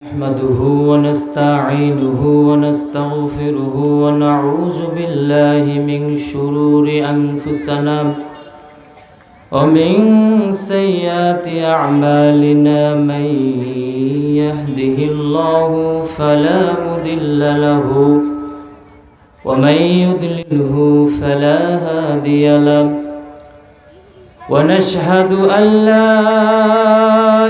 نحمده ونستعينه ونستغفره ونعوذ بالله من شرور أنفسنا ومن سيئات أعمالنا من يهده الله فلا مضل له ومن يضلله فلا هادي له ونشهد أن لا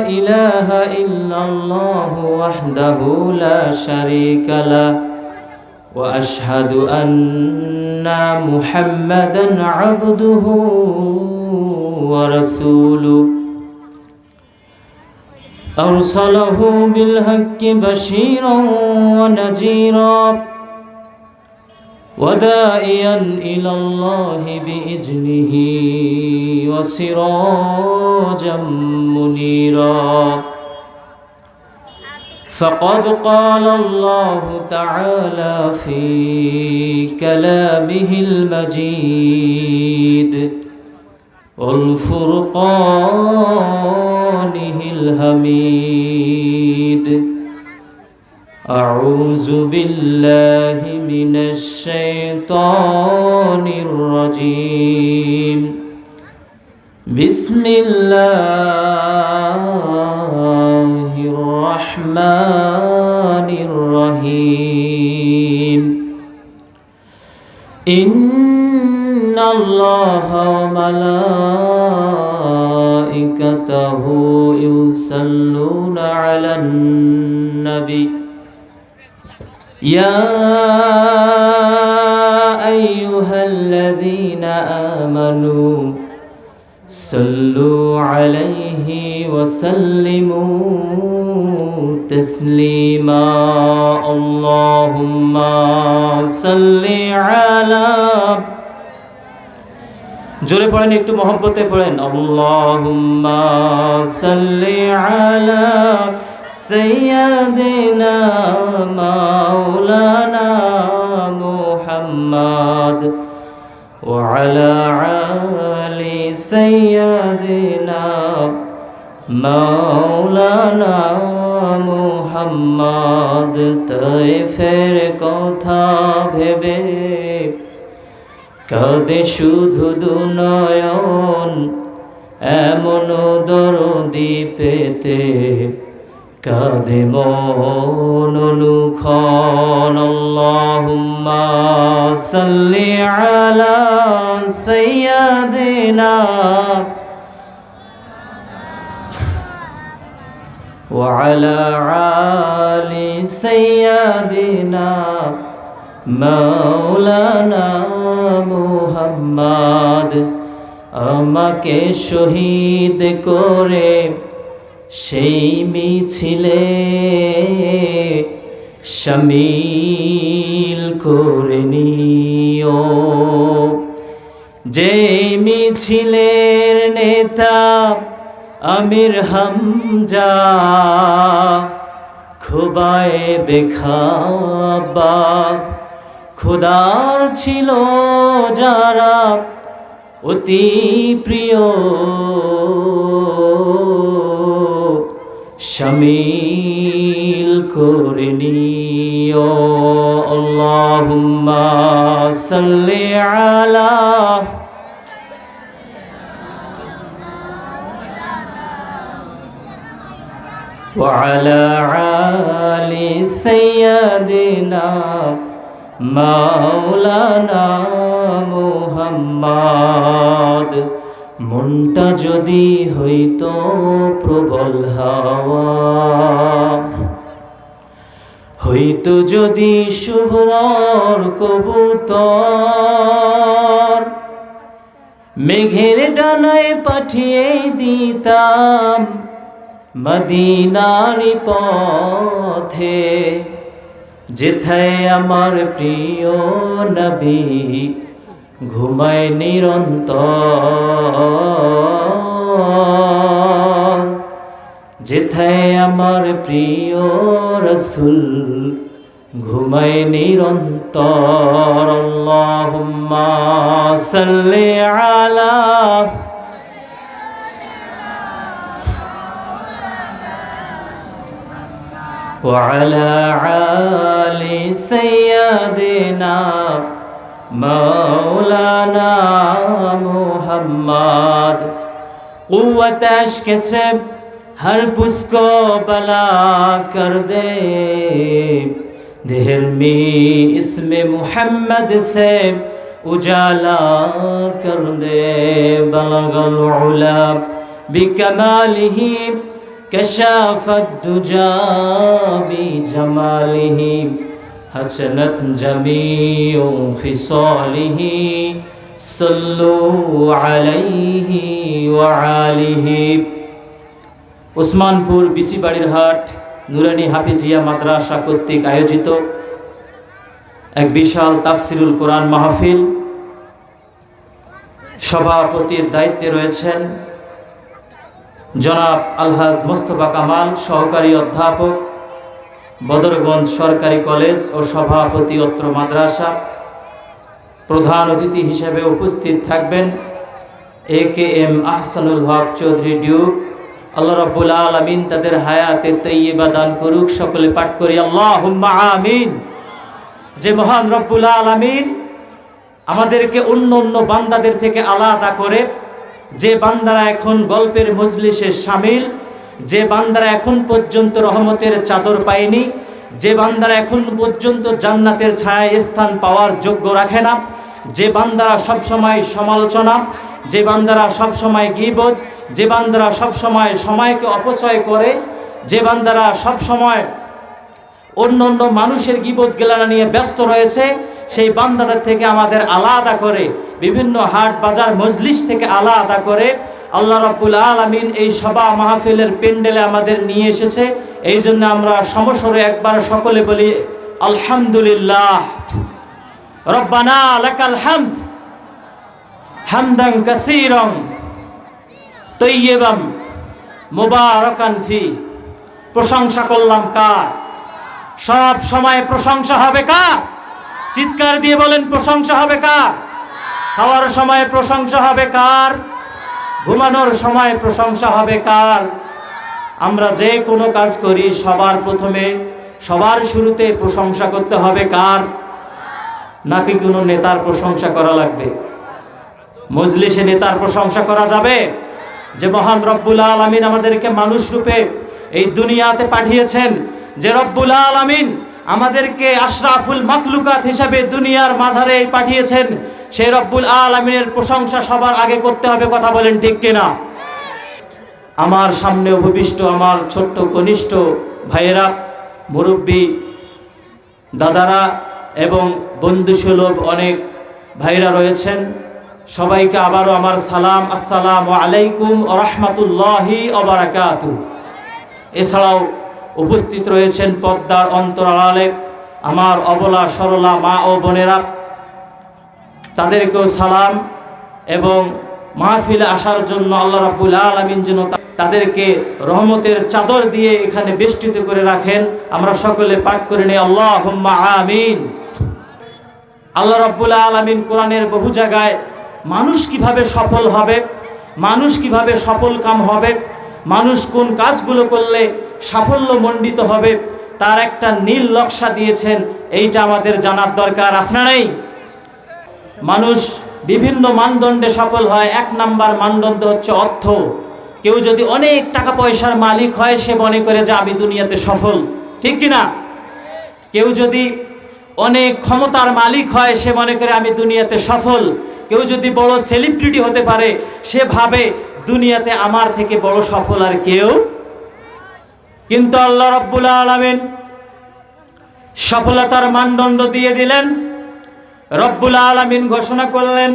إله إلا الله وحده لا شريك له وأشهد أن محمدا عبده ورسوله أرسله بالحق بشيرا ونذيرا وداعيا إلى الله بإذنه وسراجا منيرا فقد قال الله تعالى في كلامه المجيد والفرقانه الحميد أعوذ بالله من الشيطان الرجيم بسم الله الرحمن الرحيم إن الله وملائكته يصلون على النبي يا أيها الذين آمنوا صلوا عليه وسلموا تسليما اللهم صل على জোরে পড়েন একটু মহব্বতে পড়েন আল্লাহুম্মা সাল্লি আলা সাইয়্যিদিনা মাওলানা মুহাম্মদ ওয়া আলা আলি সাইয়্যিদিনা মাওলানা মুহাম্মদ তায়েফের কথা ভেবে কাঁদে শুধু দুনয়ন এমন দরদি পেতে কাঁদে মন অনুক্ষণ আল্লাহুম্মা সাল্লি আলা সাইয়্যিদিনা ওয়া আলা আলি সাইয়্যিদিনা মাওলানা মুহাম্মদ আমাকে শহীদ করে সেই মিছিলে শামিল করে নিও যে মিছিলের নেতা আমির হামজা খুবায়ে বেখাবাব খোদার ছিল যারা অতি প্রিয় শামিল করে নিও আল্লাহুম্মা সাল্লি আলা ওয়া আলা আলি সাইয়্যিদিনা মাওলানা মুহাম্মদ মনটা যদি হইতো প্রবল হাওয়া হইতো যদি শুভ্রর কবুতর মেঘের ডানায় পাঠিয়ে দিতাম মদিনার পথে যেথায় আমার প্রিয় নবী ঘুমায় নিরন্তর যেথায় আমার প্রিয় রাসূল ঘুমায় নিরন্তর আল্লাহুম্মা সাল্লি আলা وعلى آل سيدنا مولانا محمد قوت عشق से हर पुस को बला कर दे दिल में इसमें मुहम्मद से उजाला कर दे बलगल उला बिकमालिही कशाफत दुजा बिजमालिही हसनत जमीउ खिसालिही सल्लु अलैहि व आलिहि। उस्मानपुर बिसी बाड़ीरहाट নুরানি হাফিজিয়া মাদ্রাসা কর্তৃক আয়োজিত এক বিশাল তাফসিরুল কোরআন মাহফিল। সভাপতির দায়িত্বে রয়েছেন জনাব আলহাজ মোস্তফা কামাল, সহকারী অধ্যাপক, বদরগঞ্জ সরকারি কলেজ ও সভাপতি অত্র মাদ্রাসা। প্রধান অতিথি হিসেবে উপস্থিত থাকবেন AKM আহসানুল হক চৌধুরী ডিউক। আল্লাহ রাব্বুল আলামিন তাদের হায়াতে তৈয়বা দান করুক। সকলে পাঠ করি আল্লাহুম্মা আমিন। যে মহান রব্বুল আলামিন আমাদেরকে অন্য অন্য বান্দাদের থেকে আলাদা করে, যে বান্দারা এখন গল্পের মজলিসে শামিল, যে বান্দারা এখন পর্যন্ত রহমতের চাদর পায়নি, যে বান্দারা এখন পর্যন্ত জান্নাতের ছায়ায় স্থান পাওয়ার যোগ্য রাখে না, যে বান্দারা সবসময় সমালোচনা, যে বান্দারা সবসময় গীবত, যে বান্দারা সবসময় সময়কে অপচয় করে, যে বান্দারা সবসময় অন্য অন্য মানুষের গীবত গেলানা নিয়ে ব্যস্ত রয়েছে, সেই বান্দাদের থেকে আমাদের আলাদা করে, বিভিন্ন হাট বাজার মজলিস থেকে আলাদা করে আল্লাহ রাব্বুল আলামিন এই সভা মাহফিলের প্যান্ডেলে আমাদের নিয়ে এসেছে। এই জন্য আমরা সমস্বরে একবার সকলে বলি আলহামদুলিল্লাহ। রব্বানা লাকাল হামদ হামদান কাসীরান তৈয়বাম মুবারাকান ফি। প্রশংসা করলাম কার? সব সময় প্রশংসা হবে কার? চিৎকার দিয়ে বলেন প্রশংসা হবে কার? খাওয়ার সময় প্রশংসা হবে কার? ঘুমানোর সময় প্রশংসা হবে কার? আমরা যে কোনো কাজ করি সবার প্রথমে, সবার শুরুতে প্রশংসা করতে হবে কার? নাকি কোনো নেতার প্রশংসা করা লাগবে? মজলিসে নেতার প্রশংসা করা যাবে? যে মহান রব্বুল আলামিন আমাদেরকে মানুষ রূপে এই দুনিয়াতে পাঠিয়েছেন, যে রব্বুল আলামিন আমাদেরকে আশরাফুল মাখলুকাত হিসেবে দুনিয়ার মাঝারে পাঠিয়েছেন, সেই রব্বুল আলামিনের প্রশংসা সবার আগে করতে হবে। কথা বলেন ঠিক কিনা? আমার সামনে উপবিষ্ট আমার ছোট্ট কনিষ্ঠ ভাইয়েরা, মুরব্বী দাদারা এবং বন্ধুসুলভ অনেক ভাইরা রয়েছেন, সবাইকে আবারও আমার সালাম, আসসালামু আলাইকুম ওয়া রাহমাতুল্লাহি ওয়া বারাকাতুহু। এছাড়াও উপস্থিত রয়েছেন পর্দার অন্তরালে আমার অবলা সরলা মা ও বোনেরা, তাদেরকেও সালাম এবং মাহফিলে আসার জন্য আল্লাহ রাব্বুল আলামিন যেন তাদেরকে রহমতের চাদর দিয়ে এখানে বেষ্টিত করে রাখেন। আমরা সকলে পাঠ করে নেই আল্লাহুম্মা আমিন। আল্লাহ রাব্বুল আলামিন কোরআনের বহু জায়গায় মানুষ কিভাবে সফল হবে, মানুষ কিভাবে সফল কাম হবে, মানুষ কোন কাজগুলো করলে সাফল্য মণ্ডিত হবে, তার একটা নীল নকশা দিয়েছেন। এইটা আমাদের জানার দরকার আছে না নাই? মানুষ বিভিন্ন মানদণ্ডে সফল হয়। এক নাম্বার মানদণ্ড হচ্ছে অর্থ। কেউ যদি অনেক টাকা পয়সার মালিক হয়, সে মনে করে যে আমি দুনিয়াতে সফল, ঠিক কিনা? কেউ যদি অনেক ক্ষমতার মালিক হয়, সে মনে করে আমি দুনিয়াতে সফল। কেউ যদি বড় সেলিব্রিটি হতে পারে, সে ভাবে দুনিয়াতে আমার থেকে বড় সফল আর কেউ। কিন্তু আল্লাহ রাব্বুল আলামিন সফলতার মানদণ্ড দিয়ে দিলেন। রব্বুল আলামিন ঘোষণা করলেন,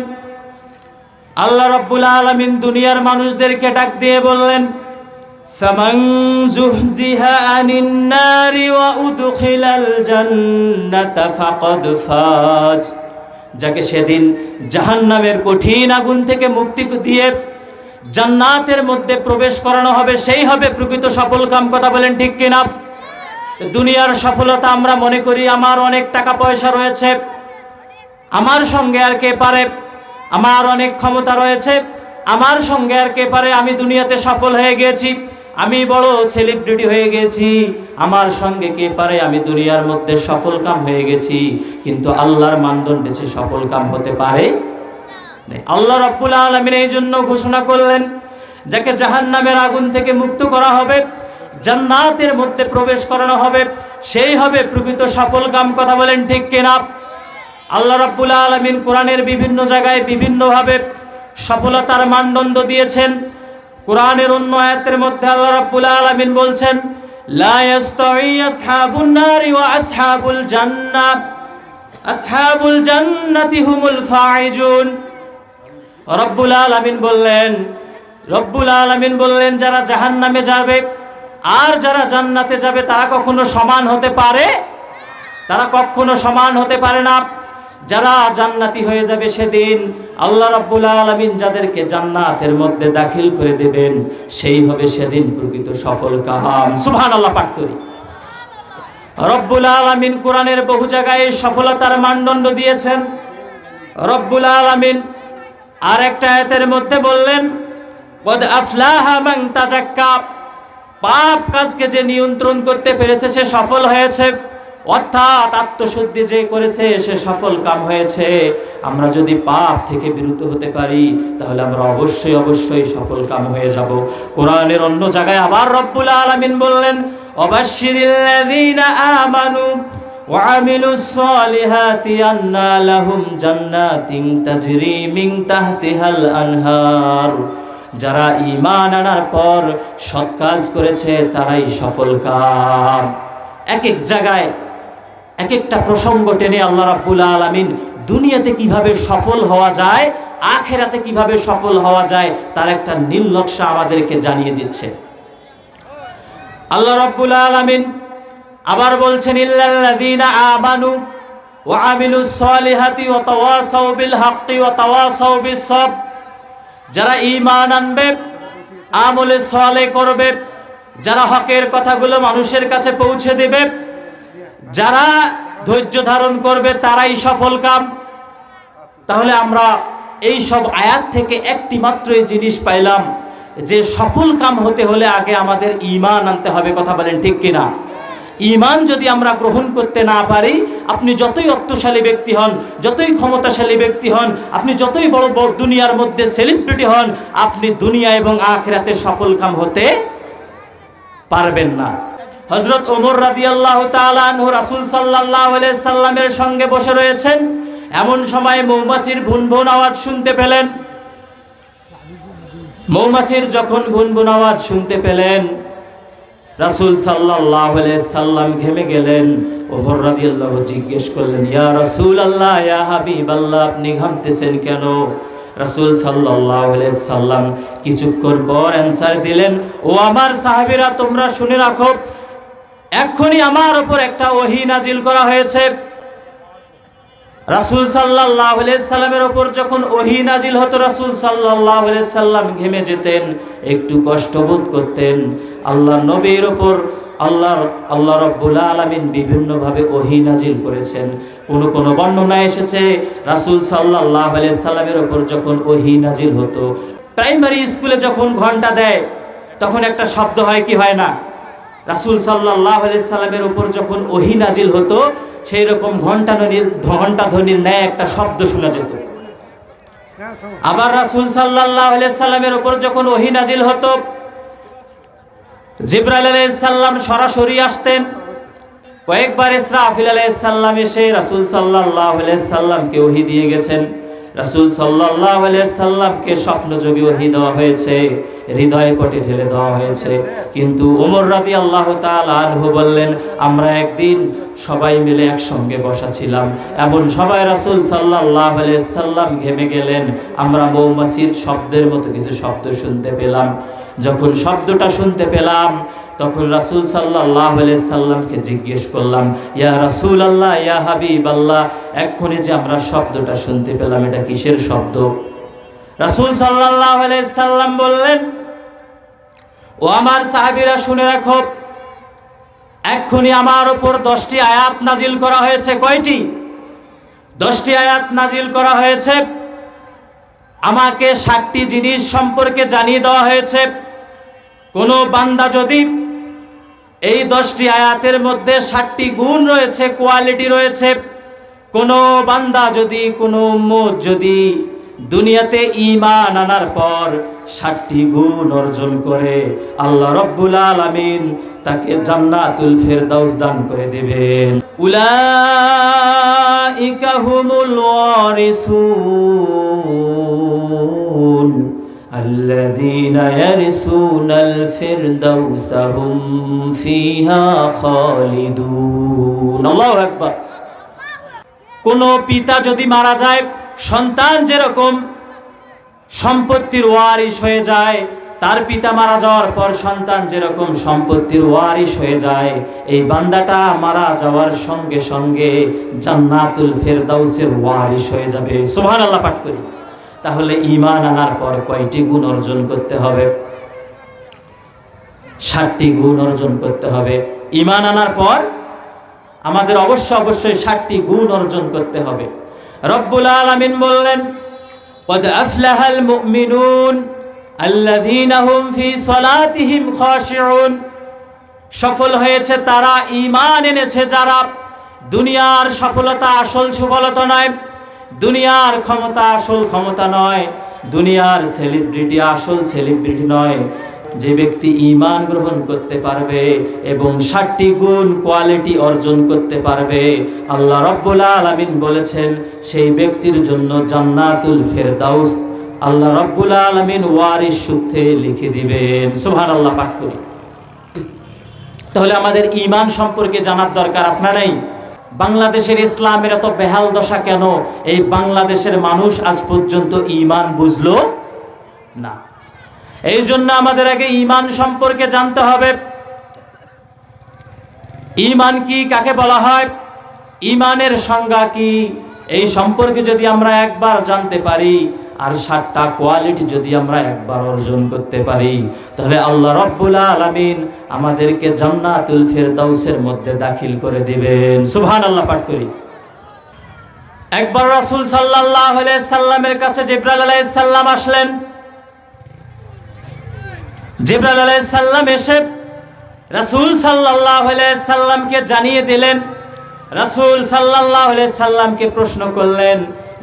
আল্লাহ রব্বুল আলামিন দুনিয়ার মানুষদেরকে ডাক দিয়ে বললেন, ফামান যুহজিহা আনিন নারি ওয়া উদখিলাল জান্নাতা ফাকাদ ফাজ। যাকে সেদিন জাহান্নামের কঠিন আগুন থেকে মুক্তি দিয়ে জান্নাতের মধ্যে প্রবেশ করানো হবে, সেই হবে প্রকৃত সফলকাম। কথা বলেন ঠিক কিনা? দুনিয়ার সফলতা আমরা মনে করি আমার অনেক টাকা পয়সা রয়েছে, আমার সঙ্গে আর কে পারে, আমার অনেক ক্ষমতা রয়েছে, আমার সঙ্গে আর কে পারে, আমি দুনিয়াতে সফল হয়ে গেছি। আমি বড় সেলিব্রিটি হয়ে গেছি, আমার সঙ্গে কে পারে, আমি দুনিয়ার মধ্যে সফল কাম হয়ে গেছি, কিন্তু আল্লাহর মানদণ্ডে সে সফল কাম হতে পারে না। আল্লাহ রাব্বুল আলামিন এই জন্য ঘোষণা করলেন, যাকে জাহান্নামের আগুন থেকে মুক্ত করা হবে, জান্নাতের মধ্যে প্রবেশ করানো হবে, সেই হবে প্রকৃত সফল কাম। কথা বলেন ঠিক কিনা? আল্লাহ রাব্বুল আলামিন কোরআনের বিভিন্ন জায়গায় বিভিন্নভাবে সফলতার মানদণ্ড দিয়েছেন। কোরআনের অন্য আয়াতের মধ্যে আল্লাহ রাব্বুল আলামিন বলছেন, লা ইয়াস্তাউই আসহাবুন নারি ওয়া আসহাবুল জান্নাহ, আসহাবুল জান্নাতি হুমুল ফাইজুন। রব্বুল আলামিন বললেন যারা জাহান্নামে যাবে আর যারা জান্নাতে যাবে তারা কখনো সমান হতে পারে? তারা কখনো সমান হতে পারে না। যারা জান্নাতি হয়ে যাবে সেদিন আল্লাহ রাব্বুল আলামিন যাদেরকে জান্নাতের মধ্যে দাখিল করে দেবেন, সেই হবে সেদিন প্রকৃত সফল কাম। সুবহানাল্লাহ পাঠ করি। রব্বুল আলামিন কোরআনের বহু জায়গায় সফলতার মানদণ্ড দিয়েছেন। রব্বুল আলামিন আর একটা আয়াতের মধ্যে বললেন, কদ আফলাহা মান তাজাক্কা, পাপ কাজকে যে নিয়ন্ত্রণ করতে পেরেছে সে সফল হয়েছে, অর্থাৎ আত্মশুদ্ধি যে করেছে সে সফল কাম হয়েছে। আমরা যদি পাপ থেকে বিরত হতে পারি তাহলে আমরা অবশ্যই সফল কাম হয়ে যাব। কোরআনের অন্য জায়গায় আবার রব্বুল আলামিন বললেন, অবাশশিরিল্লাযীনা আমানু ওয়া আমিলুস সলিহাতি আন্না লাহুম জান্নাতিন তাজরি মিন তাহতিহাল আনহার। যারা ঈমান আনার পর সৎ কাজ করেছে তারাই সফল কাম। এক এক জায়গায় এক একটা প্রসঙ্গ টেনে আল্লাহ রাব্বুল আলামিন দুনিয়াতে কিভাবে সফল হওয়া যায়, আখিরাতে কিভাবে সফল হওয়া যায় তার একটা নীল নকশা আমাদেরকে জানিয়ে দিচ্ছে। আল্লাহ রাব্বুল আলামিন আবার বলছেন, ইল্লাল্লাযীনা আমানু ওয়া আমিলুস সলিহাতি ওয়া তাওয়াসাউ বিল হাক্কি ওয়া তাওয়াসাউ বিস সবর। যারা ঈমান আনবে, আমলে সালেহ করবে, যারা হকের কথাগুলো মানুষের কাছে পৌঁছে দেবে, যারা ধৈর্য ধারণ করবে তারাই সফল কাম। তাহলে আমরা এই সব আয়াত থেকে একটি মাত্রই জিনিস পাইলাম যে সফল কাম হতে হলে আগে আমাদের ঈমান আনতে হবে। কথা বলেন ঠিক কিনা? ঈমান যদি আমরা গ্রহণ করতে না পারি, আপনি যতই অর্থশালী ব্যক্তি হন, যতই ক্ষমতাশালী ব্যক্তি হন, আপনি যতই বড় বড় দুনিয়ার মধ্যে সেলিব্রিটি হন, আপনি দুনিয়া এবং আখিরাতে সফল কাম হতে পারবেন না। হযরত ওমর রাদিয়াল্লাহু তাআলা আনহু রাসূল সাল্লাল্লাহু আলাইহি সাল্লামের সঙ্গে বসে রয়েছেন, এমন সময় মৌমাছির ভুনভুন আওয়াজ শুনতে পেলেন। মৌমাছির যখন ভুনভুন আওয়াজ শুনতে পেলেন, রাসূল সাল্লাল্লাহু আলাইহি সাল্লাম ঘেমে গেলেন। ওমর রাদিয়াল্লাহু জিজ্ঞেস করলেন, ইয়া রাসূলুল্লাহ, ইয়া হাবিবাল্লাহ, আপনি ঘামতেছেন কেন? রাসূল সাল্লাল্লাহু আলাইহি সাল্লাম কিছুক্ষণ পর অ্যানসার দিলেন, ও আমার সাহাবীরা, তোমরা শুনে রাখো, এক্ষুনি আমার উপর একটা ওহী নাজিল করা হয়েছে। রাসূল সাল্লাল্লাহু আলাইহি সাল্লামের উপর যখন ওহী নাজিল হতো, রাসূল সাল্লাল্লাহু আলাইহি সাল্লাম ঘেমে যেতেন, একটু কষ্ট বোধ করতেন। আল্লাহ নবীর উপর আল্লাহ রাব্বুল আলামিন বিভিন্নভাবে ওহী নাজিল করেছেন। কোন বর্ণনায় এসেছে রাসূল সাল্লাল্লাহু আলাইহি সাল্লামের উপর যখন ওহী নাজিল হতো, প্রাইমারি স্কুলে যখন ঘন্টা দেয় তখন একটা শব্দ হয় কি হয় না? রাসূল সাল্লাল্লাহু আলাইহি সাল্লামের উপর যখন ওহী নাজিল হতো সেই রকম ঘন্টা ধ্বনির ন্যায় একটা শব্দ শোনা যেত। আবার রাসূল সাল্লাল্লাহু আলাইহি সাল্লামের উপর যখন ওহী নাজিল হতো, জিবরাইল আলাইহিস সালাম সরাসরি আসতেন। কয়েকবার ইসরাফিল আলাইহিস সালাম এসে রাসূল সাল্লাল্লাহু আলাইহি সাল্লামকে ওহী দিয়ে গেছেন। রাসূল সাল্লাল্লাহু আলাইহি সাল্লামকে স্বপ্নযোগে ওহী দেওয়া হয়েছে, হৃদয়ে পটে ঢেলে দেওয়া হয়েছে। কিন্তু ওমর রাদিয়াল্লাহু তাআলা আনহু বললেন, আমরা একদিন সবাই মিলে একসঙ্গে বসা ছিলাম, এমন সবাই রাসূল সাল্লাল্লাহু আলাইহি সাল্লাম ঘেমে গেলেন। আমরা মৌমাছির শব্দের মতো কিছু শব্দ শুনতে পেলাম। যখন শব্দটা শুনতে পেলাম তখন রাসূল সাল্লাল্লাহু আলাইহি সাল্লামকে জিজ্ঞেস করলাম, ইয়া রাসূলুল্লাহ, ইয়া হাবিবাল্লাহ, এক্ষুনি যে আমরা শব্দটা শুনতে পেলাম এটা কিসের শব্দ? রাসূল সাল্লাল্লাহু আলাইহি সাল্লাম বললেন, ও আমার সাহাবীরা শুনে রাখো, এক্ষুনি আমার উপর 10টি আয়াত নাজিল করা হয়েছে। কয়টি? 10টি আয়াত নাজিল করা হয়েছে। আমাকে 7টি জিনিস সম্পর্কে জানিয়ে দেওয়া হয়েছে। কোনো বান্দা যদি এই 10টি আয়াতের মধ্যে 7টি গুণ রয়েছে, কোয়ালিটি রয়েছে, কোনো বান্দা যদি, কোনো উম্মত যদি দুনিয়াতে ঈমান আনার পর 7টি গুণ অর্জন করে, আল্লাহ রাব্বুল আলামিন তাকে জান্নাতুল ফেরদাউস দান করে দিবেন। উলাইকা হুমুল ওয়ারিসুন আল্লাযীনা ইয়ারিসুনাল ফিরদাউসা হুম ফিহা খালিদুন। আল্লাহু আকবার। কোন পিতা যদি মারা যায়, সন্তান যেরকম সম্পত্তির ওয়ারিশ হয়ে যায়, তার পিতা মারা যাওয়ার পর সন্তান যেরকম সম্পত্তির ওয়ারিশ হয়ে যায়, এই বান্দাটা মারা যাওয়ার সঙ্গে সঙ্গে জান্নাতুল ফেরদাউসের ওয়ারিশ হয়ে যাবে। সুবহানাল্লাহ পাঠ করি। তাহলে ঈমান আনার পর কয়টি গুণ অর্জন করতে হবে? 7টি গুণ অর্জন করতে হবে। ঈমান আনার পর আমাদের অবশ্যই 7টি গুণ অর্জন করতে হবে। রব্বুল আলামিন বললেন, قد أفلح المؤمنون الذين هم في صلاتهم خاشعون। সফল হয়েছে তারা, ঈমান এনেছে যারা। দুনিয়ার সফলতা আসল সফলতা নয়, দুনিয়ার ক্ষমতা আসল ক্ষমতা নয়, দুনিয়ার সেলিব্রিটি আসল সেলিব্রিটি নয়। যে ব্যক্তি ঈমান গ্রহণ করতে পারবে এবং 7টি গুণ কোয়ালিটি অর্জন করতে পারবে, আল্লাহ রাব্বুল আলামিন বলেছেন সেই ব্যক্তির জন্য জান্নাতুল ফেরদাউস আল্লাহ রাব্বুল আলামিন ওয়ারিশ সূত্রে লিখে দিবেন। সুবহানাল্লাহ পাঠ করি। তাহলে আমাদের ঈমান সম্পর্কে জানার দরকার আছে না নাই? বাংলাদেশের ইসলামের এত বেহাল দশা কেন? এই বাংলাদেশের মানুষ আজ পর্যন্ত ঈমান বুঝলো না। এই জন্য আমাদের আগে ঈমান সম্পর্কে জানতে হবে। ঈমান কি, কাকে বলা হয়, ঈমানের সংজ্ঞা কি, এই সম্পর্কে যদি আমরা একবার জানতে পারি আর 7টা কোয়ালিটি যদি আমরা একবার অর্জন করতে পারি, তাহলে আল্লাহ রাব্বুল আলামিন আমাদেরকে জান্নাতুল ফেরদাউসের মধ্যে দাখিল করে দিবেন। সুবহানাল্লাহ পাঠ করি। একবার রাসূল সাল্লাল্লাহু আলাইহি সাল্লামের কাছে জিবরাইল আলাইহিস সালাম আসলেন। জিবরাইল আলাইহিস সালাম এসে রাসূল সাল্লাল্লাহু আলাইহি সাল্লামকে জানিয়ে দিলেন, রাসূল সাল্লাল্লাহু আলাইহি সাল্লামকে প্রশ্ন করলেন,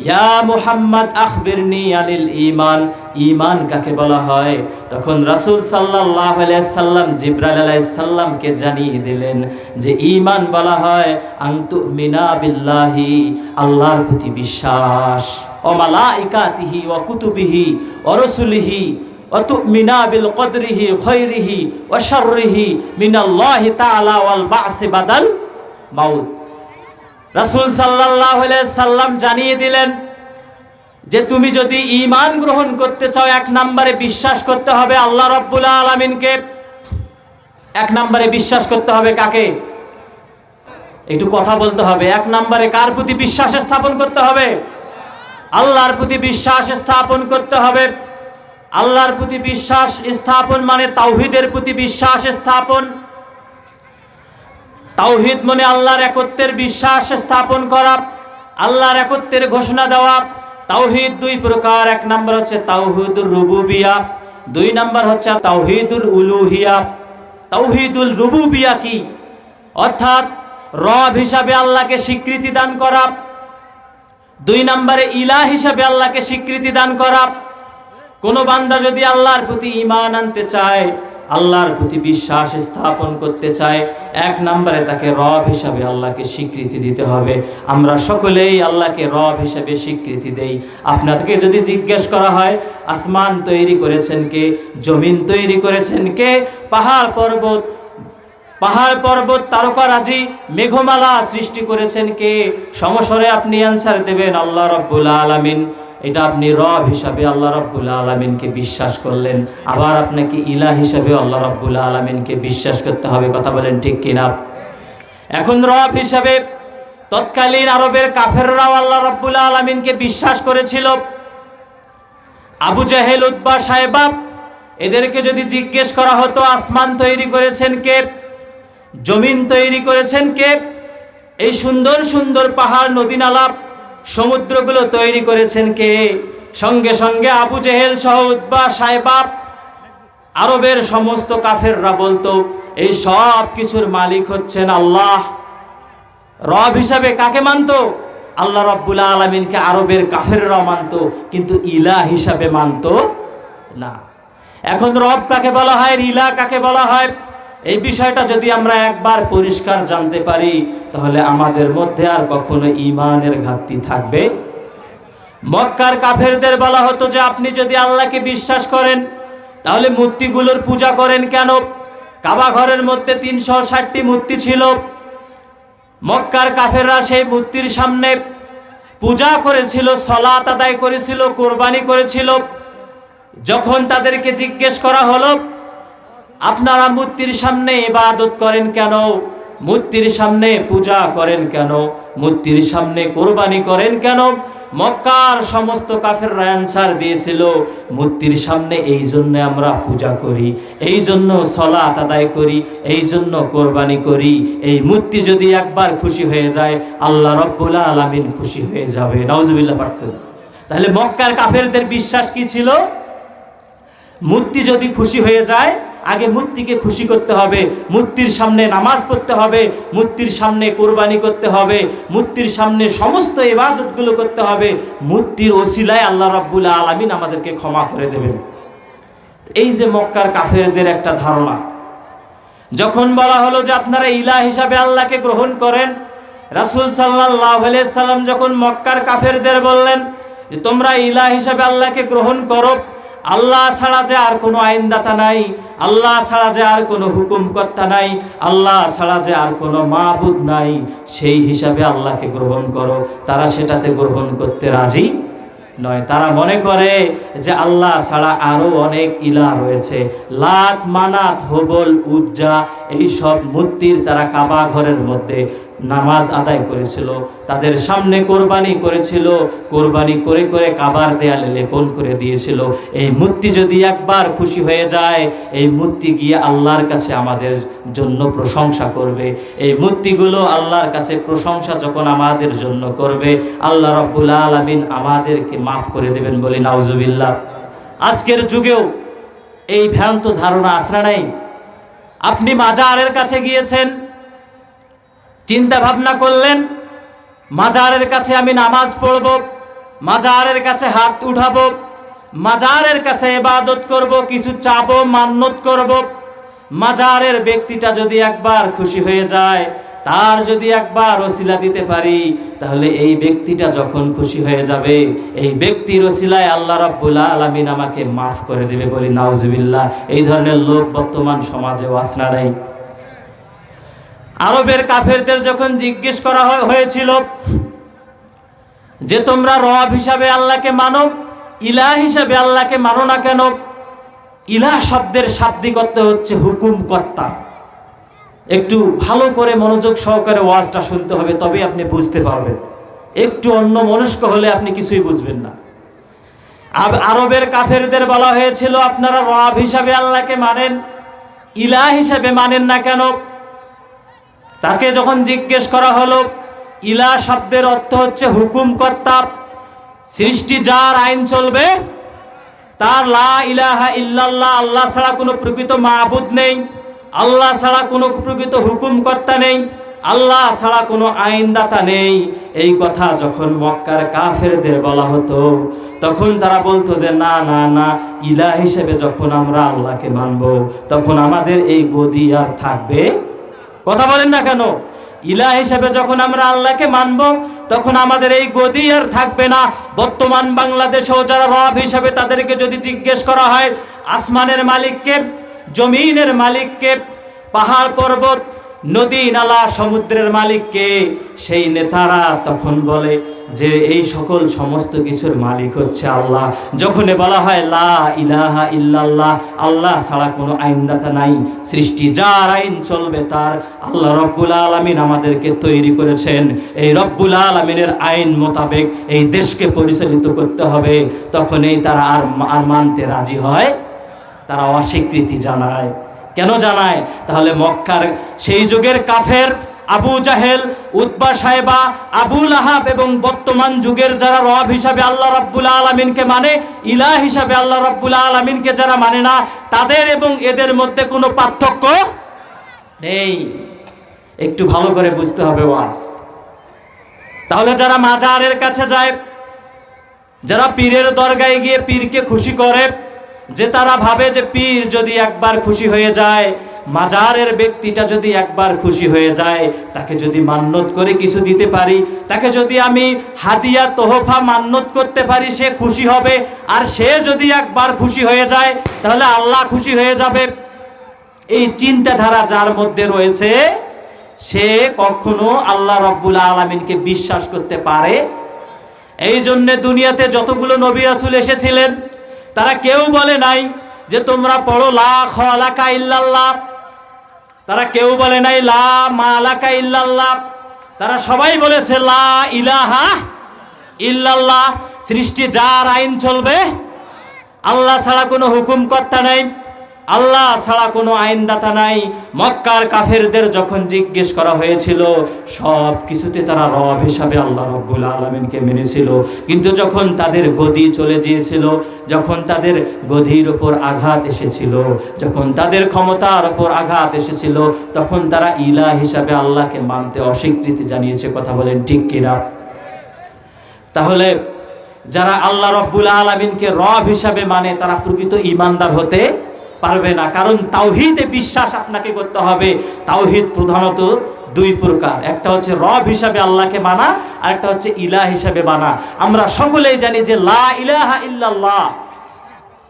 ইয়া মুহাম্মদ আখবিরনি আনিল ঈমান, ঈমান কাকে বলা হয়? তখন রাসূল সাল্লাল্লাহু আলাইহি সাল্লাম জিবরাইল আলাইহিস সালামকে জানিয়ে দিলেন যে ঈমান বলা হয় আনতুমিনা বিল্লাহি, আল্লাহর প্রতি বিশ্বাস, ও মালাইকাতিহি ওয়া কুতুবিহি ওয়া রাসূলিহি ওয়া তুমিনা বিল কদরিহি খায়রিহি ওয়া শাররিহি মিনাল্লাহি তাআলা ওয়াল বা'সি বাদাল মাউত। রাসূল সাল্লাল্লাহু আলাইহি সাল্লাম জানিয়ে দিলেন যে তুমি যদি ঈমান গ্রহণ করতে চাও, 1 নম্বরে বিশ্বাস করতে হবে আল্লাহ রাব্বুল আলামিনকে। 1 নম্বরে বিশ্বাস করতে হবে কাকে? একটু কথা বলতে হবে। 1 নম্বরে কার প্রতি বিশ্বাস স্থাপন করতে হবে? আল্লাহর প্রতি বিশ্বাস স্থাপন করতে হবে। আল্লাহর প্রতি বিশ্বাস স্থাপন মানে তাওহীদের প্রতি বিশ্বাস স্থাপন। তাওহীদ মানে আল্লাহর একত্বের বিশ্বাস স্থাপন করা, আল্লাহর একত্বের ঘোষণা দেওয়া। তাওহীদ 2 প্রকার। 1 নম্বর হচ্ছে তাওহীদুর রুবুবিয়া, 2 নম্বর হচ্ছে তাওহীদুল উলুহিয়া। তাওহীদুল রুবুবিয়া কি? অর্থাৎ রব হিসাবে আল্লাহকে স্বীকৃতি দান করা। 2 নম্বরে ইলাহ হিসাবে আল্লাহকে স্বীকৃতি দান করা। কোন বান্দা যদি আল্লাহর প্রতি ঈমান আনতে চায়, আল্লাহর প্রতি বিশ্বাস স্থাপন করতে চায়, 1 নম্বরে তাকে রব হিসাবে আল্লাহকে স্বীকৃতি দিতে হবে। আমরা সকলেই আল্লাহকে রব হিসাবে স্বীকৃতি দেই। আপনাদেরকে যদি জিজ্ঞেস করা হয় আসমান তৈরি করেছেন কে, জমিন তৈরি করেছেন কে, পাহাড় পর্বত তারকারাজি মেঘমালা সৃষ্টি করেছেন কে, সমস্বরে আপনি অ্যানসার দেবেন আল্লাহ রাব্বুল আলামিন। এটা আপনি রব হিসাবে আল্লাহ রাব্বুল আলামিনকে বিশ্বাস করলেন। আবার আপনাকে ইলাহ হিসাবে আল্লাহ রাব্বুল আলামিনকে বিশ্বাস করতে হবে। কথা বলেন ঠিক কিনা? এখন রব হিসাবে তৎকালীন আরবের কাফেররাও আল্লাহ রাব্বুল আলামিনকে বিশ্বাস করেছিল। আবু জাহেল, উতবা, সায়বা এদেরকে যদি জিজ্ঞেস করা হতো আসমান তৈরি করেছেন কে, জমিন তৈরি করেছেন কে, এই সুন্দর সুন্দর পাহাড় নদী নালা সমুদ্রগুলো তৈরি করেছেন কে, সঙ্গে সঙ্গে আবু জেহেল সহ উতবা, সায়বা আরবের সমস্ত কাফেররা বলতো এই সব কিছুর মালিক হচ্ছেন আল্লাহ। রব হিসাবে কাকে মানতো? আল্লাহ রাব্বুল আলামিনকে আরবের কাফেররাও মানতো, কিন্তু ইলাহ হিসাবে মানতো না। এখন রব কাকে বলা হয়, ইলাহ কাকে বলা হয়, এই বিষয়টা যদি আমরা একবার পরিষ্কার জানতে পারি, তাহলে আমাদের মধ্যে আর কখনো ঈমানের ঘাটতি থাকবে। মক্কার কাফেরদের বলা হতো যে আপনি যদি আল্লাহকে বিশ্বাস করেন তাহলে মূর্তিগুলোর পূজা করেন কেন? কাবা ঘরের মধ্যে 360টি মূর্তি ছিল। মক্কার কাফেররা সেই মূর্তির সামনে পূজা করেছিল, সালাত আদায় করেছিল, কোরবানি করেছিল। যখন তাদেরকে জিজ্ঞেস করা হলো আপনারা মূর্তির সামনে ইবাদত করেন কেন, মূর্তির সামনে পূজা করেন কেন, মূর্তির সামনে কোরবানি করেন কেন, মক্কার সমস্ত কাফেররা অ্যানসার দিয়েছিল মূর্তির সামনে এই জন্য আমরা পূজা করি, এই জন্য সালাত আদায় করি, এই জন্য কোরবানি করি। এই মূর্তি যদি একবার খুশি হয়ে যায় আল্লাহ রাব্বুল আলামিন খুশি হয়ে যাবে। নাউজুবিল্লাহ পাঠ করি। তাহলে মক্কার কাফেরদের বিশ্বাস কি ছিল? মূর্তি যদি খুশি হয়ে যায় আগে মূর্তিকে খুশি করতে হবে, মূর্তির সামনে নামাজ পড়তে হবে, মূর্তির সামনে কোরবানি করতে হবে, মূর্তির সামনে সমস্ত ইবাদতগুলো করতে হবে। মূর্তির ওসিলায় আল্লাহ রাব্বুল আলামিন আমাদেরকে ক্ষমা করে দেবেন। এই যে মক্কার কাফেরদের একটা ধারণা, যখন বলা হলো যে আপনারা ইলাহ হিসাবে আল্লাহকে গ্রহণ করেন, রাসূল সাল্লাল্লাহু আলাইহি সাল্লাম যখন মক্কার কাফেরদের বললেন যে তোমরা ইলাহ হিসাবে আল্লাহকে গ্রহণ করো, আল্লাহ ছাড়া যে আর কোনো আইনদাতা নাই, আল্লাহ ছাড়া যে আর কোনো হুকুমকর্তা নাই, আল্লাহ ছাড়া যে আর কোনো মাবুদ নাই, সেই হিসাবে আল্লাহকে গ্রহণ করো। তারা সেটাতে গ্রহণ করতে রাজি নয়। তারা মনে করে যে আল্লাহ ছাড়া আরো অনেক ইলাহ রয়েছে, লাত, মানাত, হবল, উজ্জা, এই সব মূর্তির তারা কাবা ঘরের মধ্যে নামাজ আদায় করেছিল, তাদের সামনে কোরবানি করেছিল, কোরবানি করে করে কাবার দেয়ালে লেপন করে দিয়েছিল। এই মূর্তি যদি একবার খুশি হয়ে যায়, এই মূর্তি গিয়ে আল্লাহর কাছে আমাদের জন্য প্রশংসা করবে। এই মূর্তিগুলো আল্লাহর কাছে প্রশংসা যখন আমাদের জন্য করবে, আল্লাহ রাব্বুল আলামিন আমাদেরকে মাফ করে দেবেন, বলি নাউজুবিল্লাহ। আজকের যুগেও এই ভ্রান্ত ধারণা আসরা নাই। আপনি মাজারের কাছে গিয়েছেন, চিন্তা ভাবনা করলেন মাজারের কাছে আমি নামাজ পড়ব, মাজারের কাছে হাত উঠাবো, মাজারের কাছে ইবাদত করব, কিছু চাবো, মান্নত করব। মাজারের ব্যক্তিটা যদি একবার খুশি হয়ে যায়, তার যদি একবার ওসিলা দিতে পারি, তাহলে এই ব্যক্তিটা যখন খুশি হয়ে যাবে, এই ব্যক্তির ওসিলায় আল্লাহ রাব্বুল আলামিন আমাকে মাফ করে দেবে, বলি নাউজুবিল্লাহ। এই ধরনের লোক বর্তমান সমাজেও আসনা নাই। আরবের কাফেরদের যখন জিজ্ঞেস করা হয়েছিল যে তোমরা রব হিসাবে আল্লাহকে মানো, ইলাহ হিসাবে আল্লাহকে মানো না কেন? ইলাহ শব্দের শাব্দিক অর্থ হচ্ছে হুকুমকর্তা। একটু ভালো করে মনোযোগ সহকারে ওয়াজটা শুনতে হবে, তবে আপনি বুঝতে পারবেন। একটু অন্য মনস্ক হলে আপনি কিছুই বুঝবেন না। আরবের কাফেরদের বলা হয়েছিল আপনারা রব হিসাবে আল্লাহকে মানেন, ইলাহ হিসাবে মানেন না কেন? তাকে যখন জিজ্ঞেস করা হলো, ইলাহ শব্দের অর্থ হচ্ছে হুকুমকর্তা, সৃষ্টি যার আইন চলবে, তার লা ইলাহা ইল্লাল্লাহ, আল্লাহ ছাড়া কোনো প্রকৃত মাবুদ নেই, আল্লাহ ছাড়া কোনো প্রকৃত হুকুমকর্তা নেই, আল্লাহ ছাড়া কোনো আইনদাতা নেই। এই কথা যখন মক্কার কাফেরদের বলা হতো, তখন তারা বলতো যে না না না, ইলাহ হিসেবে যখন আমরা আল্লাহকে মানব, তখন আমাদের এই গদি আর থাকবে? কথা বলেন না কেন? ইলাহ হিসেবে যখন আমরা আল্লাহকে মানব, তখন আমাদের এই গদি আর থাকবে না। বর্তমান বাংলাদেশেও যারা রব হিসেবে, তাদেরকে যদি জিজ্ঞেস করা হয় আসমানের মালিককে, জমিনের মালিককে, পাহাড় পর্বত, নদী নালা, সমুদ্রের মালিককে, সেই নেতারা তখন বলে যে এই সকল সমস্ত কিছুর মালিক হচ্ছে আল্লাহ। যখন বলা হয় লা ইলাহা ইল্লাল্লাহ, আল্লাহ ছাড়া কোনো আইনদাতা নাই, সৃষ্টি যার আইন চলবে তার, আল্লাহ রব্বুল আলামিন আমাদেরকে তৈরি করেছেন, এই রব্বুল আলামিনের আইন মোতাবেক এই দেশকে পরিচালিত করতে হবে, তখনই তারা আর মানতে রাজি হয়, তারা অস্বীকৃতি জানায়। কেন জানায়? তাহলে মক্কার সেই যুগের কাফের আবু জাহেল, উতবা সাহেবা, আবু লাহাব এবং বর্তমান যুগের যারা রব হিসাবে আল্লাহ রাব্বুল আলামিনকে মানে, ইলাহ হিসাবে আল্লাহ রাব্বুল আলামিনকে যারা মানে না, তাদের এবং এদের মধ্যে কোনো পার্থক্য নেই। একটু ভালো করে বুঝতে হবে ওয়াজ। তাহলে যারা মাজারের কাছে যায়, যারা পীরের দরগায় গিয়ে পীরকে খুশি করে, যে তারা ভাবে যে পীর যদি একবার খুশি হয়ে যায়, মাজারের ব্যক্তিটা যদি একবার খুশি হয়ে যায়, তাকে যদি মান্নত করে কিছু দিতে পারি, তাকে যদি আমি হাদিয়া তোহফা মান্নত করতে পারি, সে খুশি হবে। আর সে যদি একবার খুশি হয়ে যায় তাহলে আল্লাহ খুশি হয়ে যাবে। এই চিন্তাধারা যার মধ্যে রয়েছে, সে কখনো আল্লাহ রাব্বুল আলামিনকে বিশ্বাস করতে পারে। এই জন্য দুনিয়াতে যতগুলো নবী রাসূল এসেছিলেন, তারা কেউ বলে নাই যে তোমরা পড়ো লা খালাকা ইল্লাল্লাহ, তারা কেউ বলে নাই লা মালাকা ইল্লাল্লাহ, তারা সবাই বলেছে লা ইলাহা ইল্লাল্লাহ। সৃষ্টি যার আইন চলবে, আল্লাহ ছাড়া কোনো হুকুমকর্তা নাই, আল্লাহ ছাড়া কোনো আইনদাতা নাই। মক্কার কাফেরদের যখন জিজ্ঞেস করা হয়েছিল, সব কিছুতে তারা রব হিসাবে আল্লাহ রাব্বুল আলামিনকে মেনেছিল। কিন্তু যখন তাদের গদি চলে গিয়েছিল, যখন তাদের গদির উপর আঘাত এসেছিল, যখন তাদের ক্ষমতার উপর আঘাত এসেছিল, তখন তারা ইলাহ হিসাবে আল্লাহকে মানতে অস্বীকৃতি জানিয়েছে। কথা বলেন ঠিক কিনা? তাহলে যারা আল্লাহ রাব্বুল আলামিনকে রব হিসাবে মানে, তারা প্রকৃত ঈমানদার হতে পারবে না। কারণ তাওহীদে বিশ্বাস আপনাকে করতে হবে। তাওহীদ প্রধানত দুই প্রকার, একটা হচ্ছে রব হিসাবে আল্লাহকে মানা, আর একটা হচ্ছে ইলাহ হিসাবে মানা। আমরা সকলেই জানি যে লা ইলাহা ইল্লাল্লাহ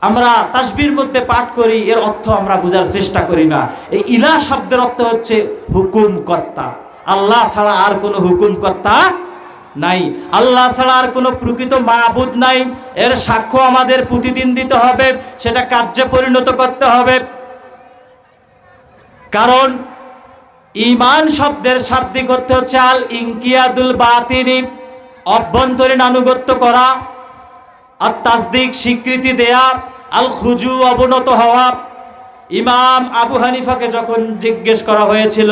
আমরা তাসবির মধ্যে পাঠ করি, এর অর্থ আমরা বোঝার চেষ্টা করি না। এই ইলাহ শব্দের অর্থ হচ্ছে হুকুমকর্তা। আল্লাহ ছাড়া আর কোনো হুকুমকর্তা নাই, আল্লাহ ছাড়া আর কোনো প্রকৃত মাবুদ নাই। এর সাক্ষ্য আমাদের প্রতিদিন দিতে হবে, সেটা কার্যে পরিণত করতে হবে। কারণ ঈমান শব্দের শাব্দিক অর্থ হচ্ছে আল ইনকিয়াদুল বাতিনি, অভ্যন্তরীণ আনুগত্য করা, আর তাসদিক স্বীকৃতি দেয়া, আল খুজু অবনত হওয়া। ইমাম আবু হানিফাকে যখন জিজ্ঞেস করা হয়েছিল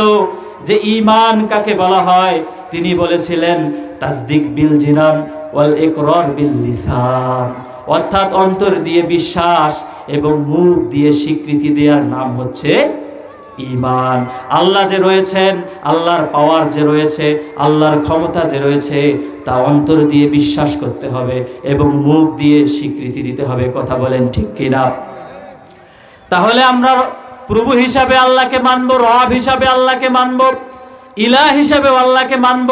যে ঈমান কাকে বলা হয়, তিনি বলেছিলেন তাসদিক বিল জিনান ওয়াল ইকরার বিল লিসান, অর্থাৎ অন্তর দিয়ে বিশ্বাস এবং মুখ দিয়ে স্বীকৃতি দেওয়ার নাম হচ্ছে ঈমান। আল্লাহ যে রয়েছেন, আল্লাহর পাওয়ার যে রয়েছে, আল্লাহর ক্ষমতা যে রয়েছে, তা অন্তর দিয়ে বিশ্বাস করতে হবে এবং মুখ দিয়ে স্বীকৃতি দিতে হবে। কথা বলেন ঠিক কিনা? তাহলে আমরা প্রভু হিসাবে আল্লাহকে মানব, রব হিসাবে আল্লাহকে মানব, ইলাহ হিসাবে আল্লাহকে মানব।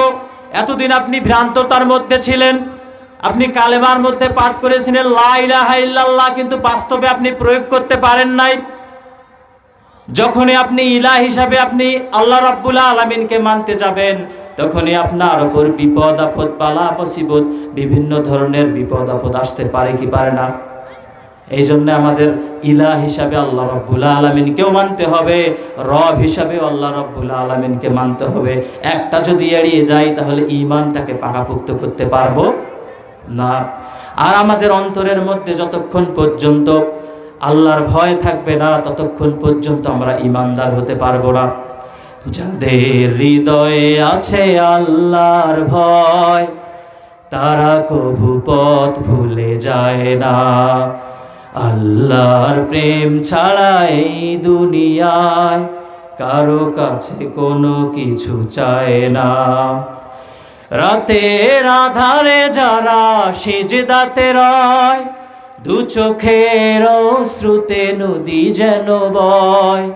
এতদিন আপনি ভ্রান্ততার মধ্যে ছিলেন, আপনি কালেমার মধ্যে পাঠ করেছিলেন লা ইলাহা ইল্লাল্লাহ, কিন্তু বাস্তবে আপনি প্রয়োগ করতে পারেন নাই। যখনই আপনি ইলাহ হিসাবে আপনি আল্লাহ রাব্বুল আলামিনকে মানতে যাবেন, তখনই আপনার উপর বিপদ আপদ, বালা মুসিবত, বিভিন্ন ধরনের বিপদ আপদ আসতে পারে কি পারে না? এই জন্য আমাদের ইলাহ হিসাবে আল্লাহ রাব্বুল আলামিনকেও মানতে হবে, রব হিসাবে আল্লাহ রাব্বুল আলামিনকে মানতে হবে। একটা যদি এড়িয়ে যাই তাহলে ঈমানটাকে পাকাপোক্ত করতে পারবো না। আর আমাদের অন্তরের মধ্যে যতক্ষণ পর্যন্ত আল্লাহর ভয় থাকবে না, ততক্ষণ পর্যন্ত আমরা ঈমানদার হতে পারবো না। যাদের হৃদয়ে আছে আল্লাহর ভয়, তারা কভু পথ ভুলে যায় না। আল্লাহর প্রেম ছাড়া এই দুনিয়ায় কারো কাছে কোনো কিছু চায় না। রাতের আধারে যারা সিজদাতে রয়, দু চোখের অশ্রুতে নদী যেন বয়।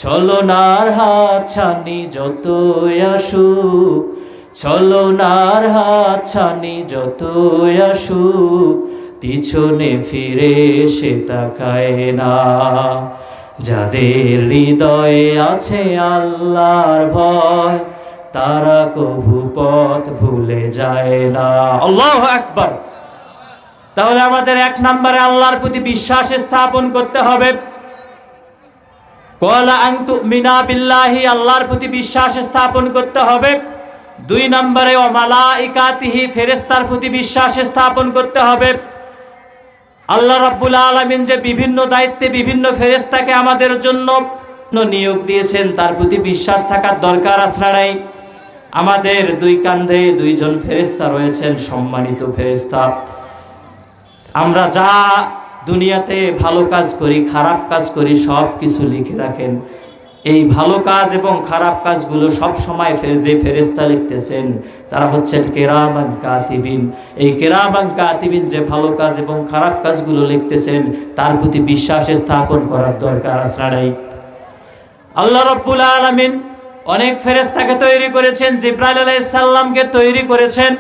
ছলনার হাত ছানি যতই আসুক, ছলনার হাত ছানি যতই আসুক, পিছনে ফিরে সে তাকায় না। যাদের হৃদয়ে আছে আল্লাহর ভয়, তারা কভু পথ ভুলে যায় না। আল্লাহু আকবার। তাহলে আমাদের এক নম্বরে আল্লাহর প্রতি বিশ্বাস স্থাপন করতে হবে। ক্বালা আন তুমিনা বিল্লাহি, আল্লাহর প্রতি বিশ্বাস স্থাপন করতে হবে। দুই নম্বরে ওয়া মালাইকাতিহি, ফেরেশতার প্রতি বিশ্বাস স্থাপন করতে হবে। আল্লাহ রাব্বুল আলামিন যে বিভিন্ন দায়িত্বে বিভিন্ন ফেরেশতাকে আমাদের জন্য নিয়োগ দিয়েছেন, তার প্রতি বিশ্বাস থাকার দরকার আছে না নাই? আমাদের দুই কাঁধে দুইজন ফেরেশতা রয়েছেন, সম্মানিত ফেরেশতা। আমরা যা দুনিয়াতে ভালো কাজ করি, খারাপ কাজ করি, সব কিছু লিখে রাখেন। এই ভালো কাজ এবং খারাপ কাজগুলো সব সময় যে ফেরেশতা লিখতেছেন তারা হচ্ছেন কিরামান কাতিবিন। এই কিরামান কাতিবিন যে ভালো কাজ এবং খারাপ কাজগুলো লিখতেছেন তার প্রতি বিশ্বাস স্থাপন করার দরকার আছে নাই? আল্লাহ রাব্বুল আলামিন অনেক ফেরেশতাকে তৈরি করেছেন, জিবরাইল আলাইহিস সালামকে তৈরি করেছেন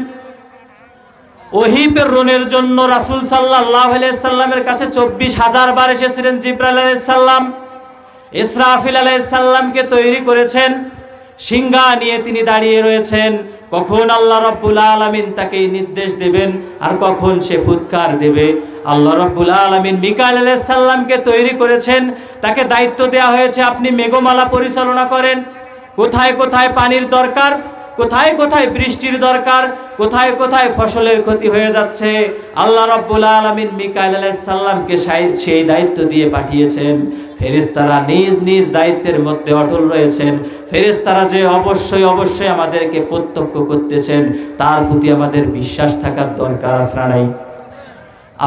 ওহী প্রেরণের জন্য। রাসূল সাল্লাল্লাহু আলাইহি সাল্লামের কাছে 24,000 বার এসেছিলেন জিবরাইল আলাইহিস সালাম। ইসরাফিল আলাইহিস সালামকে তৈরি করেছেন, সিংহা নিয়ে তিনি দাঁড়িয়ে রয়েছেন, কখন আল্লাহ রাব্বুল আলামিন তাকে নির্দেশ দেবেন আর কখন সে ফুৎকার দেবে। আল্লাহ রাব্বুল আলামিন মিকাইল আলাইহিস সালামকে তৈরি করেছেন, তাকে দায়িত্ব দেওয়া হয়েছে আপনি মেঘমালা পরিচালনা করেন। কোথায় কোথায় পানির দরকার, কোথায় কোথায় বৃষ্টির দরকার, কোথায় কোথায় ফসলের ক্ষতি হয়ে যাচ্ছে, আল্লাহ রাব্বুল আলামিন মিকাইল আলাইহিস সালামকে সেই দায়িত্ব দিয়ে পাঠিয়েছেন। ফেরেশতারা নিজ নিজ দায়িত্বের মধ্যে অটল রয়েছেন। ফেরেশতারা যে অবশ্যই অবশ্যই আমাদেরকে প্রত্যক্ষ করতেছেন তার প্রতি আমাদের বিশ্বাস থাকার দরকার আছে নাই?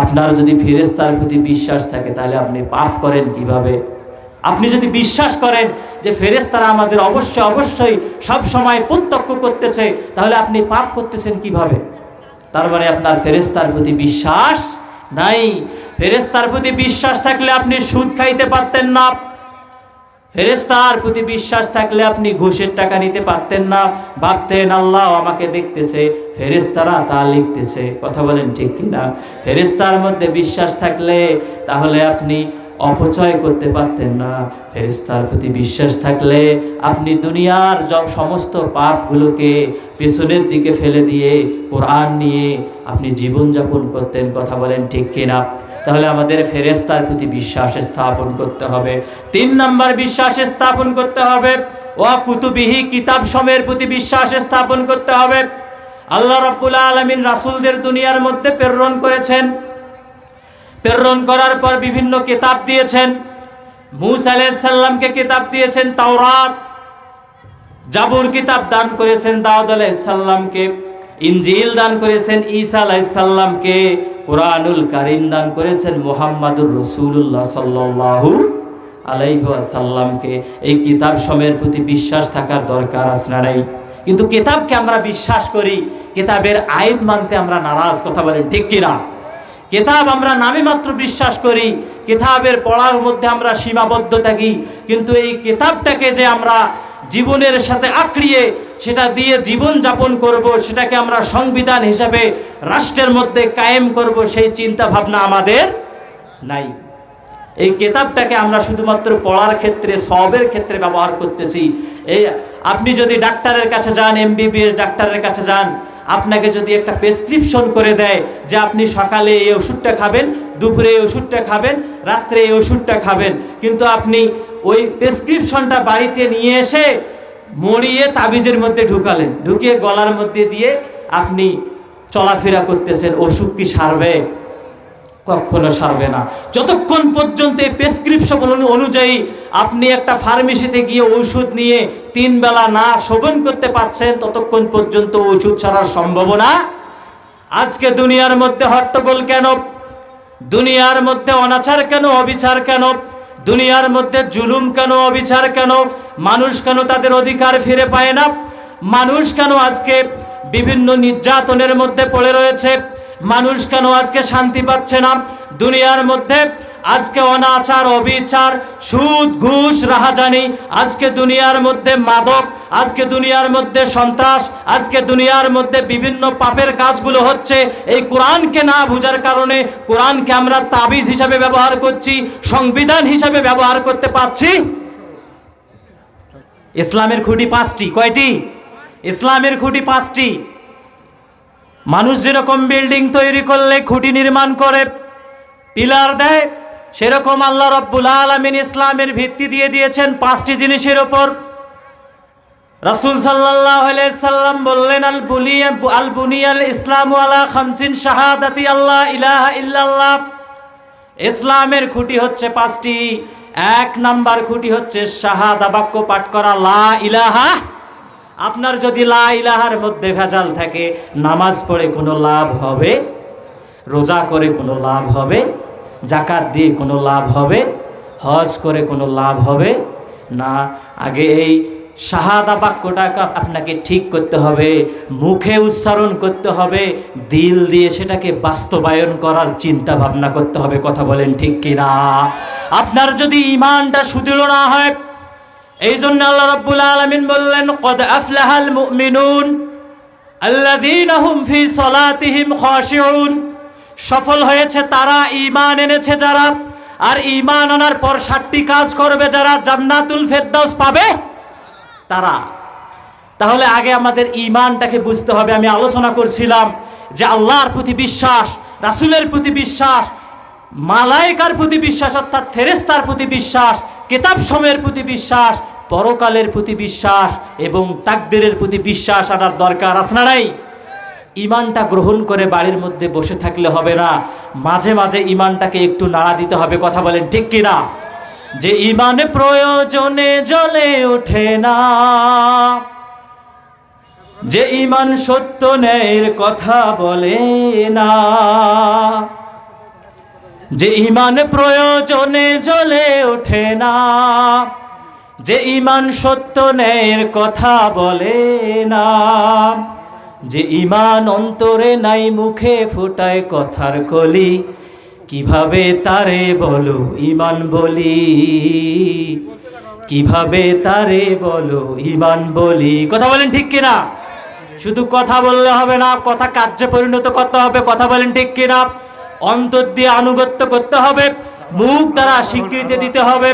আপনার যদি ফেরেশতার প্রতি বিশ্বাস থাকে তাহলে আপনি পাপ করেন কিভাবে? আপনি যদি বিশ্বাস করেন যে ফেরেশতারা আমাদের অবশ্যই অবশ্যই সব সময় প্রত্যক্ষ করতেছে তাহলে আপনি পাপ করতেছেন কিভাবে? তার মানে আপনার ফেরেশতার প্রতি বিশ্বাস নাই। ফেরেশতার প্রতি বিশ্বাস থাকলে আপনি সুদ খাইতে পারতেন না। ফেরেশতার প্রতি বিশ্বাস থাকলে আপনি ঘুষের টাকা নিতে পারতেন না। ভাবতেন আল্লাহ আমাকে দেখতেছে, ফেরেশতারা তা লিখতেছে। কথা বলেন ঠিক কিনা? ফেরেশতার মধ্যে বিশ্বাস থাকলে তাহলে আপনি অপচয় করতে পারতেন না। ফেরেশতার প্রতি বিশ্বাস থাকলে আপনি দুনিয়ার সমস্ত পাপগুলোকে পেছনের দিকে ফেলে দিয়ে কোরআন নিয়ে আপনি জীবনযাপন করতেন। কথা বলেন ঠিক কিনা? তাহলে আমাদের ফেরেশতার প্রতি বিশ্বাস স্থাপন করতে হবে। 3 নম্বর বিশ্বাস স্থাপন করতে হবে ওয়া কুতুবিহি, কিতাব সমূহের প্রতি বিশ্বাস স্থাপন করতে হবে। আল্লাহ রাব্বুল আলামিন রাসূলদের দুনিয়ার মধ্যে প্রেরণ করেছেন। প্রেরণ করার পর বিভিন্ন কিতাব দিয়েছেন। মূসা আলাইহিস সালামকে কিতাব দিয়েছেন তাওরাত, জাবুর কিতাব দান করেছেন দাউদ আলাইহিস সালামকে, ইনজিল দান করেছেন ঈসা আলাইহিস সালামকে, কুরআনুল কারীম দান করেছেন মুহাম্মাদুর রাসূলুল্লাহ সাল্লাল্লাহু আলাইহি ওয়াসাল্লামকে। এই কিতাব সমূহের প্রতি বিশ্বাস থাকার দরকার আছে না নাই? কিন্তু কিতাবকে আমরা বিশ্বাস করি, কিতাবের আইন মানতে আমরা নারাজ। কথা বলেন ঠিক কিনা? কিতাব আমরা নামে মাত্র বিশ্বাস করি, কিতাবের পড়ার মধ্যে আমরা সীমাবদ্ধ থাকি, কিন্তু এই কিতাবটাকে যে আমরা জীবনের সাথে আঁকড়িয়ে সেটা দিয়ে জীবন যাপন করব, সেটাকে আমরা সংবিধান হিসাবে রাষ্ট্রের মধ্যে কায়েম করব, সেই চিন্তা ভাবনা আমাদের নাই। এই কিতাবটাকে আমরা শুধুমাত্র পড়ার ক্ষেত্রে, সওয়াবের ক্ষেত্রে ব্যবহার করতেছি। এই আপনি যদি ডাক্তারের কাছে যান, এমবিবিএস ডাক্তারের কাছে যান, আপনাকে যদি একটা প্রেসক্রিপশন করে দেয় যে আপনি সকালে এই ওষুধটা খাবেন, দুপুরে এই ওষুধটা খাবেন, রাত্রে এই ওষুধটা খাবেন, কিন্তু আপনি ওই প্রেসক্রিপশনটা বাড়িতে নিয়ে এসে মরিয়ে তাবিজের মধ্যে ঢুকালেন, ঢুকিয়ে গলার মধ্যে দিয়ে আপনি চলাফেরা করতেছেন, অসুখ কি সারবে? কখনো সারবে না। যতক্ষণ পর্যন্ত এই প্রেসক্রিপশন অনুযায়ী আপনি একটা ফার্মেসিতে গিয়ে ওষুধ নিয়ে 3 বেলা না সেবন করতে পারছেন, ততক্ষণ পর্যন্ত ওষুধ ছাড়ার সম্ভাবনা। আজকে দুনিয়ার মধ্যে হট্টগোল কেন? দুনিয়ার মধ্যে অনাচার কেন, অবিচার কেন? দুনিয়ার মধ্যে জুলুম কেন, অবিচার কেন? মানুষ কেন তাদের অধিকার ফিরে পায় না? মানুষ কেন আজকে বিভিন্ন নির্যাতনের মধ্যে পড়ে রয়েছে? মানুষ কেন আজকে শান্তি পাচ্ছে না? দুনিয়ার মধ্যে আজকে অনাচার, অবিচার, সুদ, ঘুষ, রাহাজানি, আজকে দুনিয়ার মধ্যে মাদক, আজকে দুনিয়ার মধ্যে সন্ত্রাস, আজকে দুনিয়ার মধ্যে বিভিন্ন পাপের কাজগুলো হচ্ছে। এই কোরআনকে না বুঝার কারণে কোরআনকে আমরা তাবিজ হিসাবে ব্যবহার করছি, সংবিধান হিসাবে ব্যবহার করতে পারছি। ইসলামের খুঁটি 5টি। কয়টি? ইসলামের খুঁটি 5টি। মানুষ যেরকম বিল্ডিং তৈরি করলে খুঁটি নির্মাণ করে, পিলার দেয়, সেরকম আল্লাহ রাব্বুল আলামিন ইসলামের ভিত্তি দিয়ে দিয়েছেন 5টি জিনিসের উপর। রাসূল সাল্লাল্লাহু আলাইহি সাল্লাম বললেন আল বুনিয়াল ইসলামু আলা 5 শাহাদাতি আল্লাহ ইলাহা ইল্লাল্লাহ। ইসলামের খুঁটি হচ্ছে 5টি। 1 নাম্বার খুঁটি হচ্ছে শাহাদা, বাক্য পাঠ করা, লা ইলাহা আপনার যদি লা ইলাহার মধ্যে ভেজাল থাকে, নামাজ পড়ে কোনো লাভ হবে? রোজা করে কোনো লাভ হবে? জাকাত দিয়ে কোনো লাভ হবে? হজ করে কোনো লাভ হবে না। আগে এই শাহাদা বাক্যটাকে আপনাকে ঠিক করতে হবে, মুখে উচ্চারণ করতে হবে, দিল দিয়ে সেটাকে বাস্তবায়ন করার চিন্তা ভাবনা করতে হবে। কথা বলেন ঠিক কিনা? আপনার যদি ঈমানটা সুদৃঢ় না হয়, এই জন্য আল্লাহ রাব্বুল আলামিন বললেন, কদ আফলাহাল মুমিনুন আল্লাযীনা হুম ফি সালাতিহিম খাশিউন। সফল হয়েছে তারা, ঈমান এনেছে যারা, আর ঈমান আনার পর 7টি কাজ করবে যারা, জান্নাতুল ফেরদাউস পাবে তারা। তাহলে আগে আমাদের ঈমানটাকে বুঝতে হবে। আমি আলোচনা করছিলাম যে আল্লাহর প্রতি বিশ্বাস, রাসূলের প্রতি বিশ্বাস, মালায়েকার প্রতি বিশ্বাস অর্থাৎ ফেরেশতার প্রতি বিশ্বাস, কিতাব সমূহের প্রতি বিশ্বাস, পরকালের প্রতি বিশ্বাস এবং তাকদীরের প্রতি বিশ্বাস আনার দরকার আছে না নাই? ঈমানটা গ্রহণ করে বাড়ির মধ্যে বসে থাকলে হবে না, মাঝে মাঝে ঈমানটাকে একটু নাড়া দিতে হবে। কথা বলেন ঠিক কিনা? যে ঈমান প্রয়োজনে জ্বলে ওঠে না, যে ঈমান সত্য ন্যায়ের কথা বলে না, যে ঈমান প্রয়োজনে জ্বলে ওঠে না, যে ঈমান সত্য ন্যায়ের কথা বলে না, যে ঈমান অন্তরে নাই মুখে ফোটায় কথার কলি, কিভাবে তারে বলো ঈমান বলি, কিভাবে তারে বলো ঈমান বলি। কথা বলেন ঠিক কিনা? শুধু কথা বললে হবে না, কথা কার্যে পরিণত করতে হবে। কথা বলেন ঠিক কিনা? অন্তর দিয়ে আনুগত্য করতে হবে, মুখ দ্বারা স্বীকৃতি দিতে হবে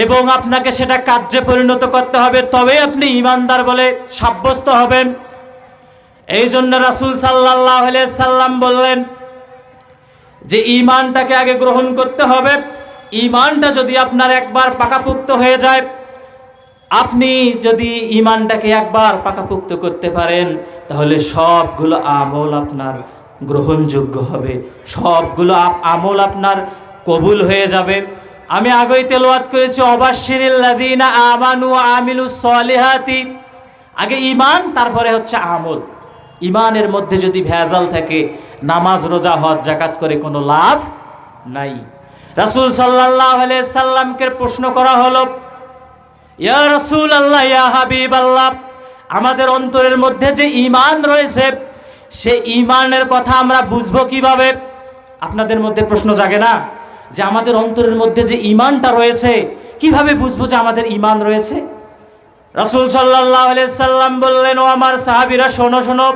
এবং আপনাকে সেটা কার্যে পরিণত করতে হবে, তবে আপনি ঈমানদার বলে সাব্যস্ত হবেন। এই জন্য রাসূল সাল্লাল্লাহু আলাইহি সাল্লাম বললেন যে ঈমানটাকে আগে গ্রহণ করতে হবে। ঈমানটা যদি আপনার একবার পাকাপোক্ত হয়ে যায়, আপনি যদি ঈমানটাকে একবার পাকাপোক্ত করতে পারেন, তাহলে সবগুলো আমল আপনার গ্রহণযোগ্য হবে, সবগুলো আমল আপনার কবুল হয়ে যাবে। আমি আগেই তেলাওয়াত করেছি, অবাশশিরিল্লাযীনা আমানু ওয়া আমিলুস সলিহাতি। আগে ঈমান, তারপরে হচ্ছে আমল। ঈমানের মধ্যে যদি ভেজাল থাকে, নামাজ রোজা হজ যাকাত করে কোনো লাভ নাই। রাসূল সাল্লাল্লাহু আলাইহি সাল্লামকে প্রশ্ন করা হলো, ইয়া রাসূলুল্লাহ, ইয়া হাবিবাল্লাহ, আমাদের অন্তরের মধ্যে যে ঈমান রয়েছে, সেই ঈমানের কথা আমরা বুঝবো কিভাবে? আপনাদের মধ্যে প্রশ্ন জাগে না যে আমাদের অন্তরের মধ্যে যে ঈমানটা রয়েছে, কিভাবে বুঝবো যে আমাদের ঈমান রয়েছে? রাসূল সাল্লাল্লাহু আলাইহি সাল্লাম বললেন, ও আমার সাহাবীরা, শোনো শোনো,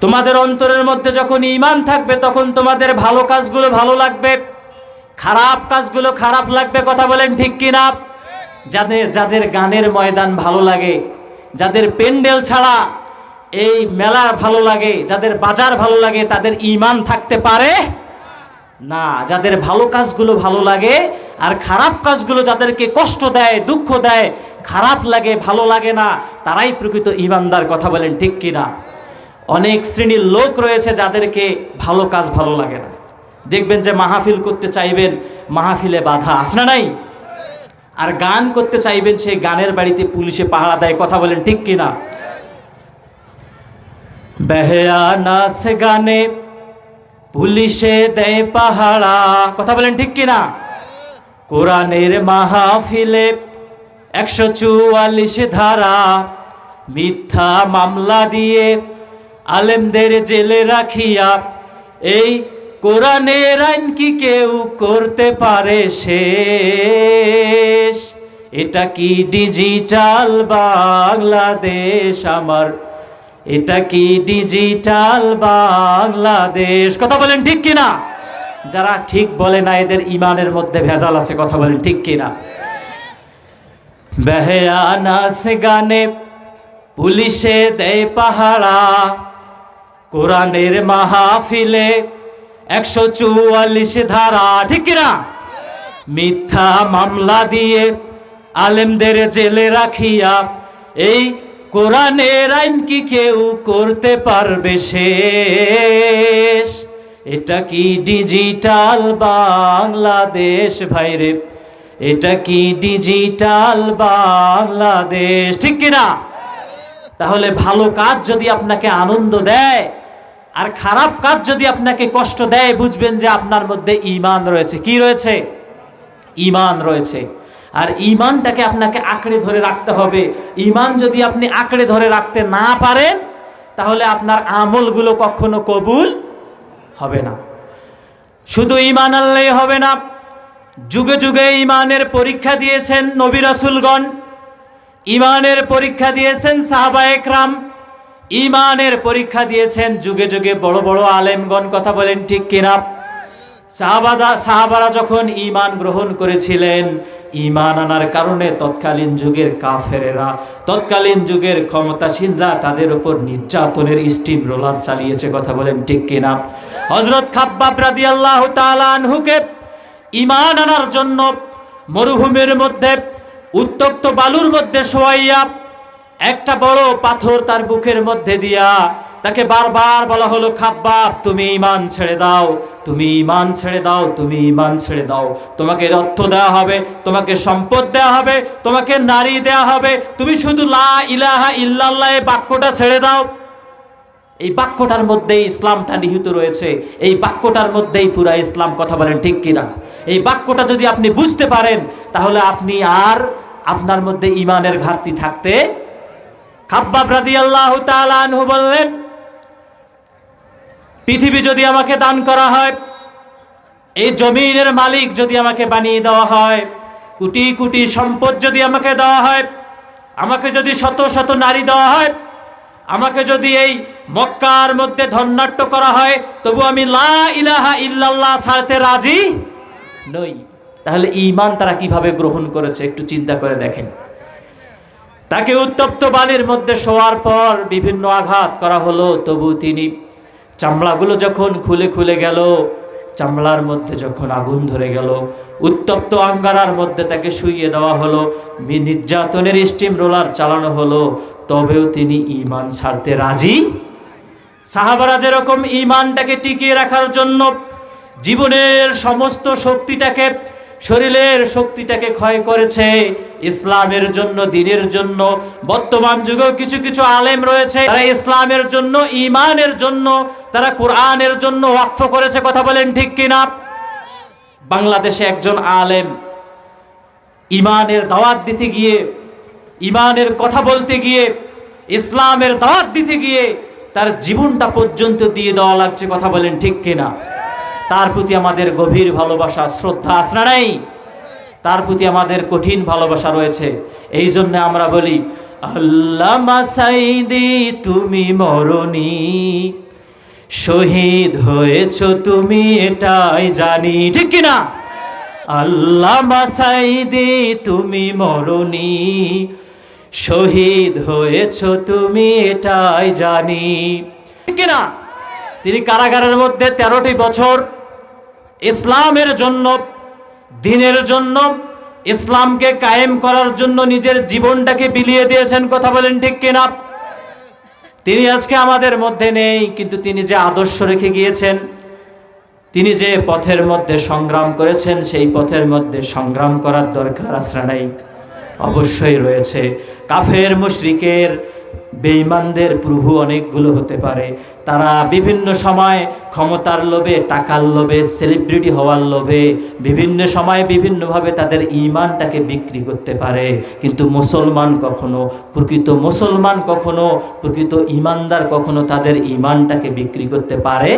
তোমাদের অন্তরের মধ্যে যখন ঈমান থাকবে, তখন তোমাদের ভালো কাজগুলো ভালো লাগবে, খারাপ কাজগুলো খারাপ লাগবে। কথা বলেন ঠিক কিনা? যাদের গানের ময়দান ভালো লাগে, যাদের প্যান্ডেল ছাড়া এই মেলা ভালো লাগে, যাদের বাজার ভালো লাগে, তাদের ঈমান থাকতে পারে না। যাদের ভালো কাজগুলো ভালো লাগে আর খারাপ কাজগুলো যাদেরকে কষ্ট দেয়, দুঃখ দেয়, খারাপ লাগে, ভালো লাগে না, তারাই প্রকৃত ঈমানদার। কথা বলেন ঠিক কিনা? অনেক শ্রেণীর লোক রয়েছে যাদেরকে ভালো কাজ ভালো লাগে না। দেখবেন যে মাহফিল করতে চাইবেন, মাহফিলে বাধা আছে না নাই? আর গান করতে চাইবেন, সেই গানের বাড়িতে পুলিশে পাহারা দেয়। কথা বলেন ঠিক কিনা? বেহয়া নাচ গানে পুলিশে দেয় পাহারা। কথা বলেন ঠিক কিনা? কোরআনের মাহফিলে 144 ধারা, মিথ্যা মামলা দিয়ে আলেমদের জেলে রাখিয়া, এই কোরআনের আইন কি কেউ করতে পারে শেষ? এটা কি ডিজিটাল বাংলাদেশ আমার? এটা কি ডিজিটাল বাংলাদেশ? কথা বলেন ঠিক কিনা? যারা ঠিক বলে না, এদের ঈমানের মধ্যে ভেজাল আছে। কথা বলেন ঠিক কিনা? বেহয়া নাচ গানে পুলিশে দেয় পাহারা, কোরআনের মাহফিলে 144 ধারা, ঠিক কিনা? মিথ্যা মামলা দিয়ে আলেমদের জেলে রাখিয়া, এই কোরআনের আইন কি কেউ করতে পারবে শেষ? এটা কি ডিজিটাল বাংলাদেশ ভাইরে? এটা কি ডিজিটাল বাংলাদেশ, ঠিক কিনা? তাহলে ভালো কাজ যদি আপনাকে আনন্দ দেয় আর খারাপ কাজ যদি আপনাকে কষ্ট দেয়, বুঝবেন যে আপনার মধ্যে ঈমান রয়েছে। কি রয়েছে? ঈমান রয়েছে। আর ঈমানটাকে আপনাকে আঁকড়ে ধরে রাখতে হবে। ঈমান যদি আপনি আঁকড়ে ধরে রাখতে না পারেন, তাহলে আপনার আমলগুলো কখনো কবুল হবে না। শুধু ঈমান আনলেই হবে না, যুগে যুগে ঈমানের পরীক্ষা দিয়েছেন নবী রাসূলগণ, ঈমানের পরীক্ষা দিয়েছেন সাহাবায়ে কেরাম, ঈমানের পরীক্ষা দিয়েছেন যুগে যুগে বড় বড় আলেমগণ। কথা বলেন ঠিক কিনা? সাহাবারা যখন ঈমান গ্রহণ করেছিলেন, ঈমান আনার কারণে তৎকালীন যুগের কাফেরেরা, তৎকালীন যুগের ক্ষমতাসীনরা তাদের উপর নির্যাতনের স্টিম রোলার চালিয়েছে। কথা বলেন ঠিক কিনা? হযরত খাব্বাব রাদিয়াল্লাহু তাআলা আনহুকে ঈমান আনার জন্য মরুভূমির মধ্যে উত্তপ্ত বালুর মধ্যে শোয়াইয়া একটা বড় পাথর তার বুকের মধ্যে দিয়া তাকে বারবার বলা হলো, খাব্বাব তুমি ঈমান ছেড়ে দাও, তুমি ঈমান ছেড়ে দাও, তুমি ঈমান ছেড়ে দাও। তোমাকে অর্থ দেওয়া হবে, তোমাকে সম্পদ দেওয়া হবে, তোমাকে নারী দেওয়া হবে, তুমি শুধু লা ইলাহা ইল্লাল্লাহ এই বাক্যটা ছেড়ে দাও। এই বাক্যটার মধ্যেই ইসলামটা নিহিত রয়েছে, এই বাক্যটার মধ্যেই পুরা ইসলাম। কথা বলেন ঠিক কিনা? এই বাক্যটা যদি আপনি বুঝতে পারেন, তাহলে আপনি আর আপনার মধ্যে ঈমানের ঘাটতি থাকতে। খাব্বাব রাদিয়াল্লাহু তাআলা আনহু বললেন, পৃথিবী যদি আমাকে দান করা হয়, এই জমিনের মালিক যদি আমাকে বানিয়ে দেওয়া হয়, কোটি কোটি সম্পদ যদি আমাকে দেওয়া হয়, আমাকে যদি শত শত নারী দেওয়া হয়, আমাকে যদি এই মক্কার মধ্যে ধন্যাঢ্য করা হয়, তবু আমি লা ইলাহা ইল্লাল্লাহ ছাড়তে রাজি নই। তাহলে ঈমান তারা কিভাবে গ্রহণ করেছে একটু চিন্তা করে দেখেন। তাকে উত্তপ্ত বালির মধ্যে শোয়ার পর বিভিন্ন আঘাত করা হলো, তবু তিনি চামড়াগুলো যখন খুলে খুলে গেল, চামড়ার মধ্যে যখন আগুন ধরে গেল, উত্তপ্ত আঙ্গারার মধ্যে তাকে শুইয়ে দেওয়া হলো, নির্যাতনের স্টিম রোলার চালানো হলো, তবেও তিনি ঈমান ছাড়তে রাজি। সাহাবারা যেরকম ঈমানটাকে টিকিয়ে রাখার জন্য জীবনের সমস্ত শক্তিটাকে, শরীরের শক্তিটাকে ক্ষয় করেছে ইসলামের জন্য, দ্বীনের জন্য, বর্তমান যুগেও কিছু কিছু আলেম রয়েছে তারা ইসলামের জন্য, ঈমানের জন্য, তারা কোরআনের জন্য ওয়াকফ করেছে। কথা বলেন ঠিক কিনা? বাংলাদেশে একজন আলেম ঈমানের দাওয়াত দিতে গিয়ে, ঈমানের কথা বলতে গিয়ে, ইসলামের দাওয়াত দিতে গিয়ে তার জীবনটা পর্যন্ত দিয়ে দেওয়া লাগছে। কথা বলেন ঠিক কিনা? তার প্রতি আমাদের গভীর ভালোবাসা, শ্রদ্ধা আছে না নাই? তার প্রতি আমাদের কঠিন ভালোবাসা রয়েছে। এই জন্য আমরা বলি, আল্লামা সাঈদী তুমি মরনি, শহীদ হয়েছ তুমি এটাই জানি, ঠিক কিনা? আল্লামা সাঈদী তুমি মরনি, শহীদ হয়েছ তুমি এটাই জানি, ঠিক কিনা? তিনি কারাগারের মধ্যে 13টি বছর ইসলামের জন্য, দ্বীনের জন্য, ইসলামকে কায়েম করার জন্য নিজের জীবনটাকে বিলিয়ে দিয়েছেন। কথা বলেন ঠিক কিনা? তিনি আজকে আমাদের মধ্যে নেই, কিন্তু তিনি যে আদর্শ রেখে গিয়েছেন, তিনি যে পথের মধ্যে সংগ্রাম করেছেন, সেই পথের মধ্যে সংগ্রাম করার দরকার আছে না নাই? অবশ্যই রয়েছে। কাফের মুশরিকের বেঈমানদের প্রভু অনেকগুলো হতে পারে, তারা বিভিন্ন সময় ক্ষমতার লোভে, টাকার লোভে, সেলিব্রিটি হওয়ার লোভে বিভিন্ন সময় বিভিন্নভাবে তাদের ঈমানটাকে বিক্রি করতে পারে, কিন্তু মুসলমান কখনো, প্রকৃত মুসলমান কখনো, প্রকৃত ঈমানদার কখনো তাদের ঈমানটাকে বিক্রি করতে পারে।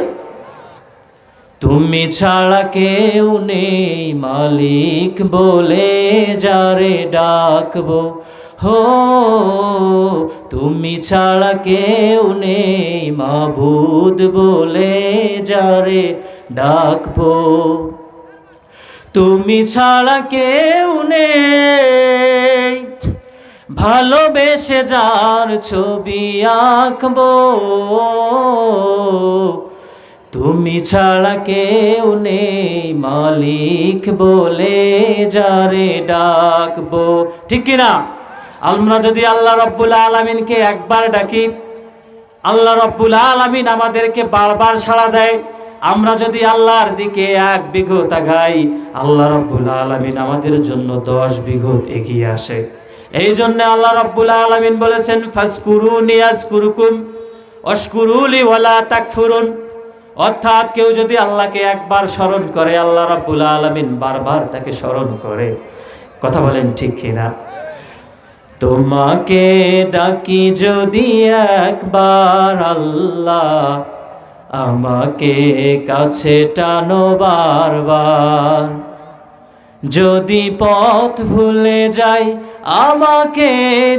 তুমি ছাড়া কেউ নেই মালিক বলে যারে ডাকবো, হো তুমি ছাড়া কেউ নেই মাবুদ বলে যারে ডাকবো, তুমি ছাড়া কেউ নেই ভালোবেসে যার ছবি আঁকবো, তুমি ছাড়া কেউ নেই মালিক বলে যারে ডাকবো, ঠিক কিনা? আমরা যদি আল্লাহ রব্বুল আলামিনকে একবার ডাকি, আল্লাহ রব্বুল আলামিন আমাদেরকে বারবার সাড়া দেয়। আমরা যদি আল্লাহর দিকে 1 বিঘত আগাই, আল্লাহ রাব্বুল আলামিন আমাদের জন্য 10 বিঘত এগিয়ে আসে। এই জন্য আল্লাহ রাব্বুল আলামিন বলেছেন, ফাজকুরুনি আযকুরুকুম ওয়াশকুরুলি ওয়ালা তাকফুরুন। অর্থাৎ কেউ যদি আল্লাহকে একবার স্মরণ করে, আল্লাহ রাব্বুল আলামিন বারবার তাকে স্মরণ করে। কথা বলেন ঠিক কিনা? তোমাকে ডাকি যদি একবার আল্লাহ, আমাকে কাছে টানো বারবার। যদি পথ ভুলে যাই আমাকে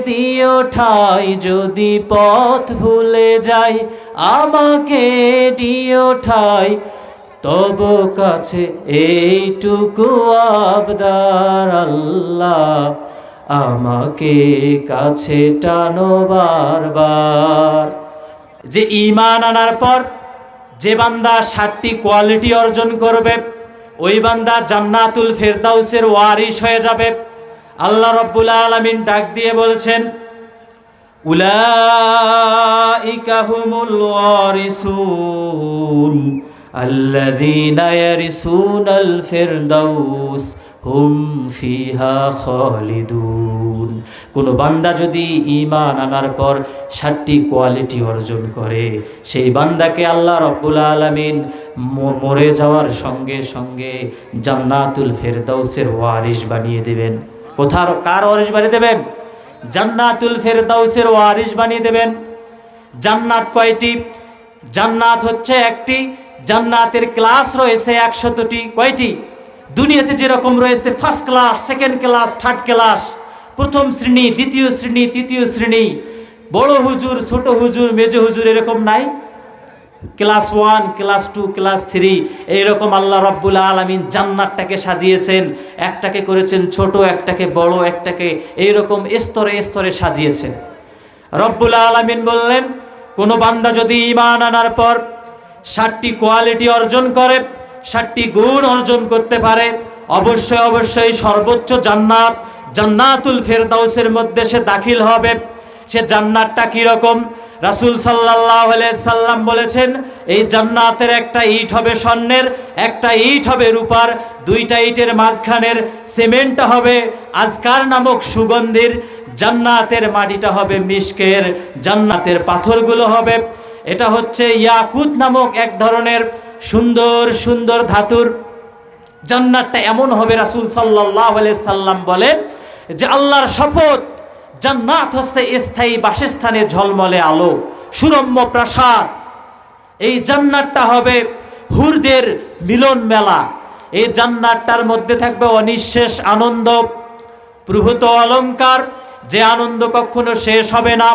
দিও ঠাই, যদি পথ ভুলে যাই আমাকে দিও ঠাই। তব কাছে এইটুকু আবদার আল্লাহ, আমাকে কাছে টানো বারবার। যে ঈমান আনার পর যে বান্দা 7টি কোয়ালিটি অর্জন করবে, ওই বান্দা জান্নাতুল ফেরদাউসের ওয়ারিস হয়ে যাবে। আল্লাহ রাব্বুল আলামিন ডাক দিয়ে বলছেন, উলাইকা হুমুল ওয়ারিসুন আল্লাযীনা ইয়ারিসুনাল ফিরদাউস হুম ফিহা খালিদুন। কোনো বান্দা যদি ঈমান আনার পর 7টি কোয়ালিটি অর্জন করে, সেই বান্দাকে আল্লাহ রাব্বুল আলামিন মরে যাওয়ার সঙ্গে সঙ্গে জান্নাতুল ফেরদাউসের ওয়ারিস বানিয়ে দেবেন। কার ওয়ারিস বানিয়ে দেবেন? জান্নাতুল ফেরদাউসের ওয়ারিস বানিয়ে দেবেন। জান্নাত কয়টি? জান্নাত হচ্ছে একটি। জান্নাতের ক্লাস রয়েছে 100টি। কয়টি? দুনিয়াতে যেরকম রয়েছে first class, second class, third class, প্রথম শ্রেণী, দ্বিতীয় শ্রেণী, তৃতীয় শ্রেণী, বড় হুজুর, ছোট হুজুর, মেজো হুজুর, এরকম নাই? ক্লাস 1, ক্লাস 2, ক্লাস 3, এইরকম আল্লাহ রাব্বুল আলামিন জান্নাতটাকে সাজিয়েছেন। একটাকে করেছেন ছোট, একটাকে বড়, একটাকে এইরকম স্তরে স্তরে সাজিয়েছেন। রব্বুল আলামিন বললেন, কোনো বান্দা যদি ঈমান আনার পর 7টি কোয়ালিটি অর্জন করে, 7টি গুণ অর্জন করতে পারে, অবশ্যই অবশ্যই সর্বোচ্চ জান্নাত জান্নাতুল ফেরদাউসের মধ্যে সে দাখিল হবে। সে জান্নাতটা কীরকম? রাসূল সাল্লাল্লাহু আলাইহি সাল্লাম বলেছেন, এই জান্নাতের একটা ইট হবে স্বর্ণের, একটা ইট হবে রূপার, 2টা ইটের মাঝখানের সিমেন্টটা হবে আজকার নামক সুগন্ধির, জান্নাতের মাটিটা হবে মিশকের, জান্নাতের পাথরগুলো হবে, এটা হচ্ছে ইয়াকুত নামক এক ধরনের সুন্দর সুন্দর ধাতুর। জান্নাতটা এমন হবে, রাসূল সাল্লাল্লাহু আলাইহি সাল্লাম বলেন যে আল্লাহর শপথ, জান্নাত হচ্ছে স্থায়ী বাসস্থানে ঝলমলে আলো, সুরম্য প্রাসাদ। এই জান্নাতটা হবে হুরদের মিলন মেলা। এই জান্নাতটার মধ্যে থাকবে অনিঃশেষ আনন্দ, প্রভূত অলংকার, যে আনন্দ কখনো শেষ হবে না,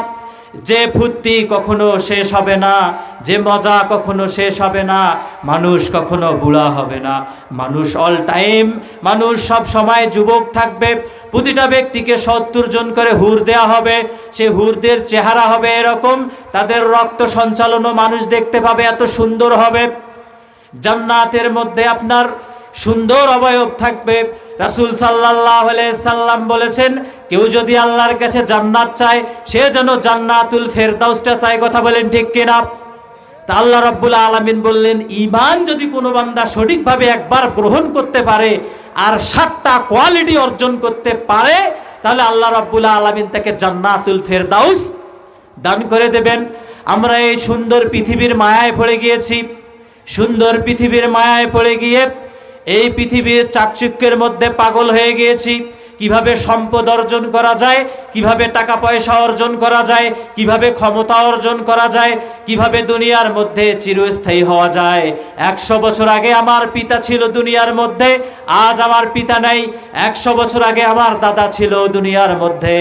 যে ফুর্তি কখনো শেষ হবে না, যে মজা কখনো শেষ হবে না। মানুষ কখনো বুড়া হবে না, মানুষ অল টাইম, মানুষ সব সময় যুবক থাকবে। প্রতিটা ব্যক্তিকে 70 জন করে হুর দেয়া হবে। সে হুরদের চেহারা হবে এরকম, তাদের রক্ত সঞ্চালনও মানুষ দেখতে পাবে, এত সুন্দর হবে। জান্নাতের মধ্যে আপনার সুন্দর অবয়ব থাকবে। রাসূল সাল্লাল্লাহু আলাইহি সাল্লাম বলেছেন, কেউ যদি আল্লাহর কাছে জান্নাত চায়, সে যেন জান্নাতুল ফেরদাউসটা চায়। কথা বলেন ঠিক কিনা? তা আল্লাহ রাব্বুল আলামিন বললেন, ঈমান যদি কোনো বান্দা সঠিকভাবে একবার গ্রহণ করতে পারে আর 7টা কোয়ালিটি অর্জন করতে পারে, তাহলে আল্লাহ রাব্বুল আলামিন তাকে জান্নাতুল ফেরদাউস দান করে দেবেন। আমরা এই সুন্দর পৃথিবীর মায়ায় পড়ে গিয়েছি। সুন্দর পৃথিবীর মায়ায় পড়ে গিয়ে এই পৃথিবীর চাকচিক্যের মধ্যে পাগল হয়ে গিয়েছি। কিভাবে সম্পদ অর্জন করা যায়, কিভাবে টাকা পয়সা অর্জন করা যায়, কিভাবে ক্ষমতা অর্জন করা যায়, কিভাবে দুনিয়ার মধ্যে চিরস্থায়ী হওয়া যায়। 100 বছর আগে আমার পিতা ছিল দুনিয়ার মধ্যে, আজ আমার পিতা নেই। 100 বছর আগে আমার দাদা ছিল দুনিয়ার মধ্যে,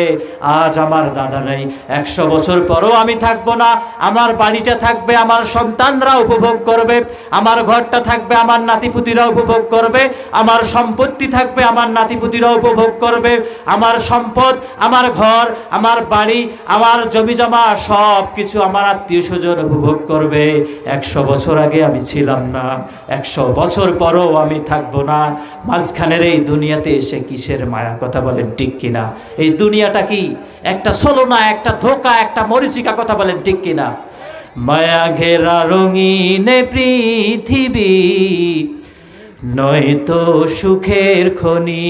আজ আমার দাদা নেই। 100 বছর পরও আমি থাকবো না। আমার বাড়িটা থাকবে, আমার সন্তানরা উপভোগ করবে, আমার ঘরটা থাকবে, আমার নাতিপুতিরা উপভোগ করবে, আমার সম্পত্তি থাকবে, আমার নাতিপুতিরা উপভোগ করবে, আমার সম্পদ, আমার ঘর, আমার বাড়ি, আমার জমি জমা সব কিছু আমার আত্মীয় স্বজন উপভোগ করবে। 100 বছর আগে আমি ছিলাম না, 100 বছর পরও আমি থাকবো না। মাঝখানের এই দুনিয়াতে এসে কিসের মায়া? কথা বলেন ঠিক কিনা? এই দুনিয়াটা কি একটা ছলনা, একটা ধোঁকা, একটা মরিচিকা? কথা বলেন ঠিক কিনা? মায়া ঘেরা রঙিন পৃথিবী নয়তো সুখের খনি।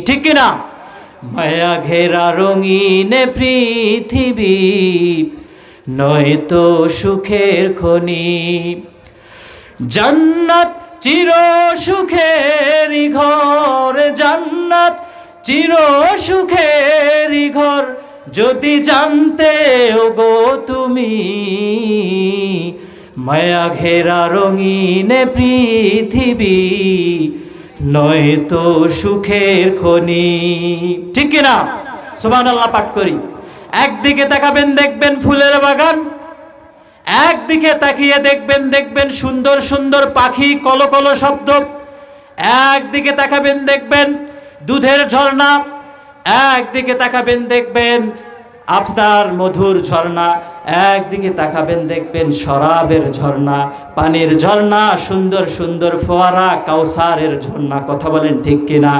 ঠিক কিনা? মায়া ঘেরা রঙিন পৃথিবী নয়তো সুখের খনি। জান্নাত চির সুখের ঘর, জান্নাত চির সুখের ঘর, যদি জানতে ওগো তুমি মায়া ঘেরা রঙিন পৃথিবী নয়তো সুখের খনি। ঠিক কিনা? সুবহানাল্লাহ পাঠ করি। একদিকে তাকাবেন দেখবেন ফুলের বাগান, একদিকে তাকিয়ে দেখবেন সুন্দর সুন্দর পাখি কলকল শব্দ, একদিকে তাকাবেন দেখবেন দুধের ঝর্ণা, একদিকে তাকাবেন দেখবেন আপনার মধুর ঝর্ণা, একদিকে তাকাবেন দেখবেন শরাবের ঝর্ণা, পানির ঝর্ণা, সুন্দর সুন্দর ফোয়ারা, কাউসারের ঝর্ণা। কথা বলেন ঠিক কিনা?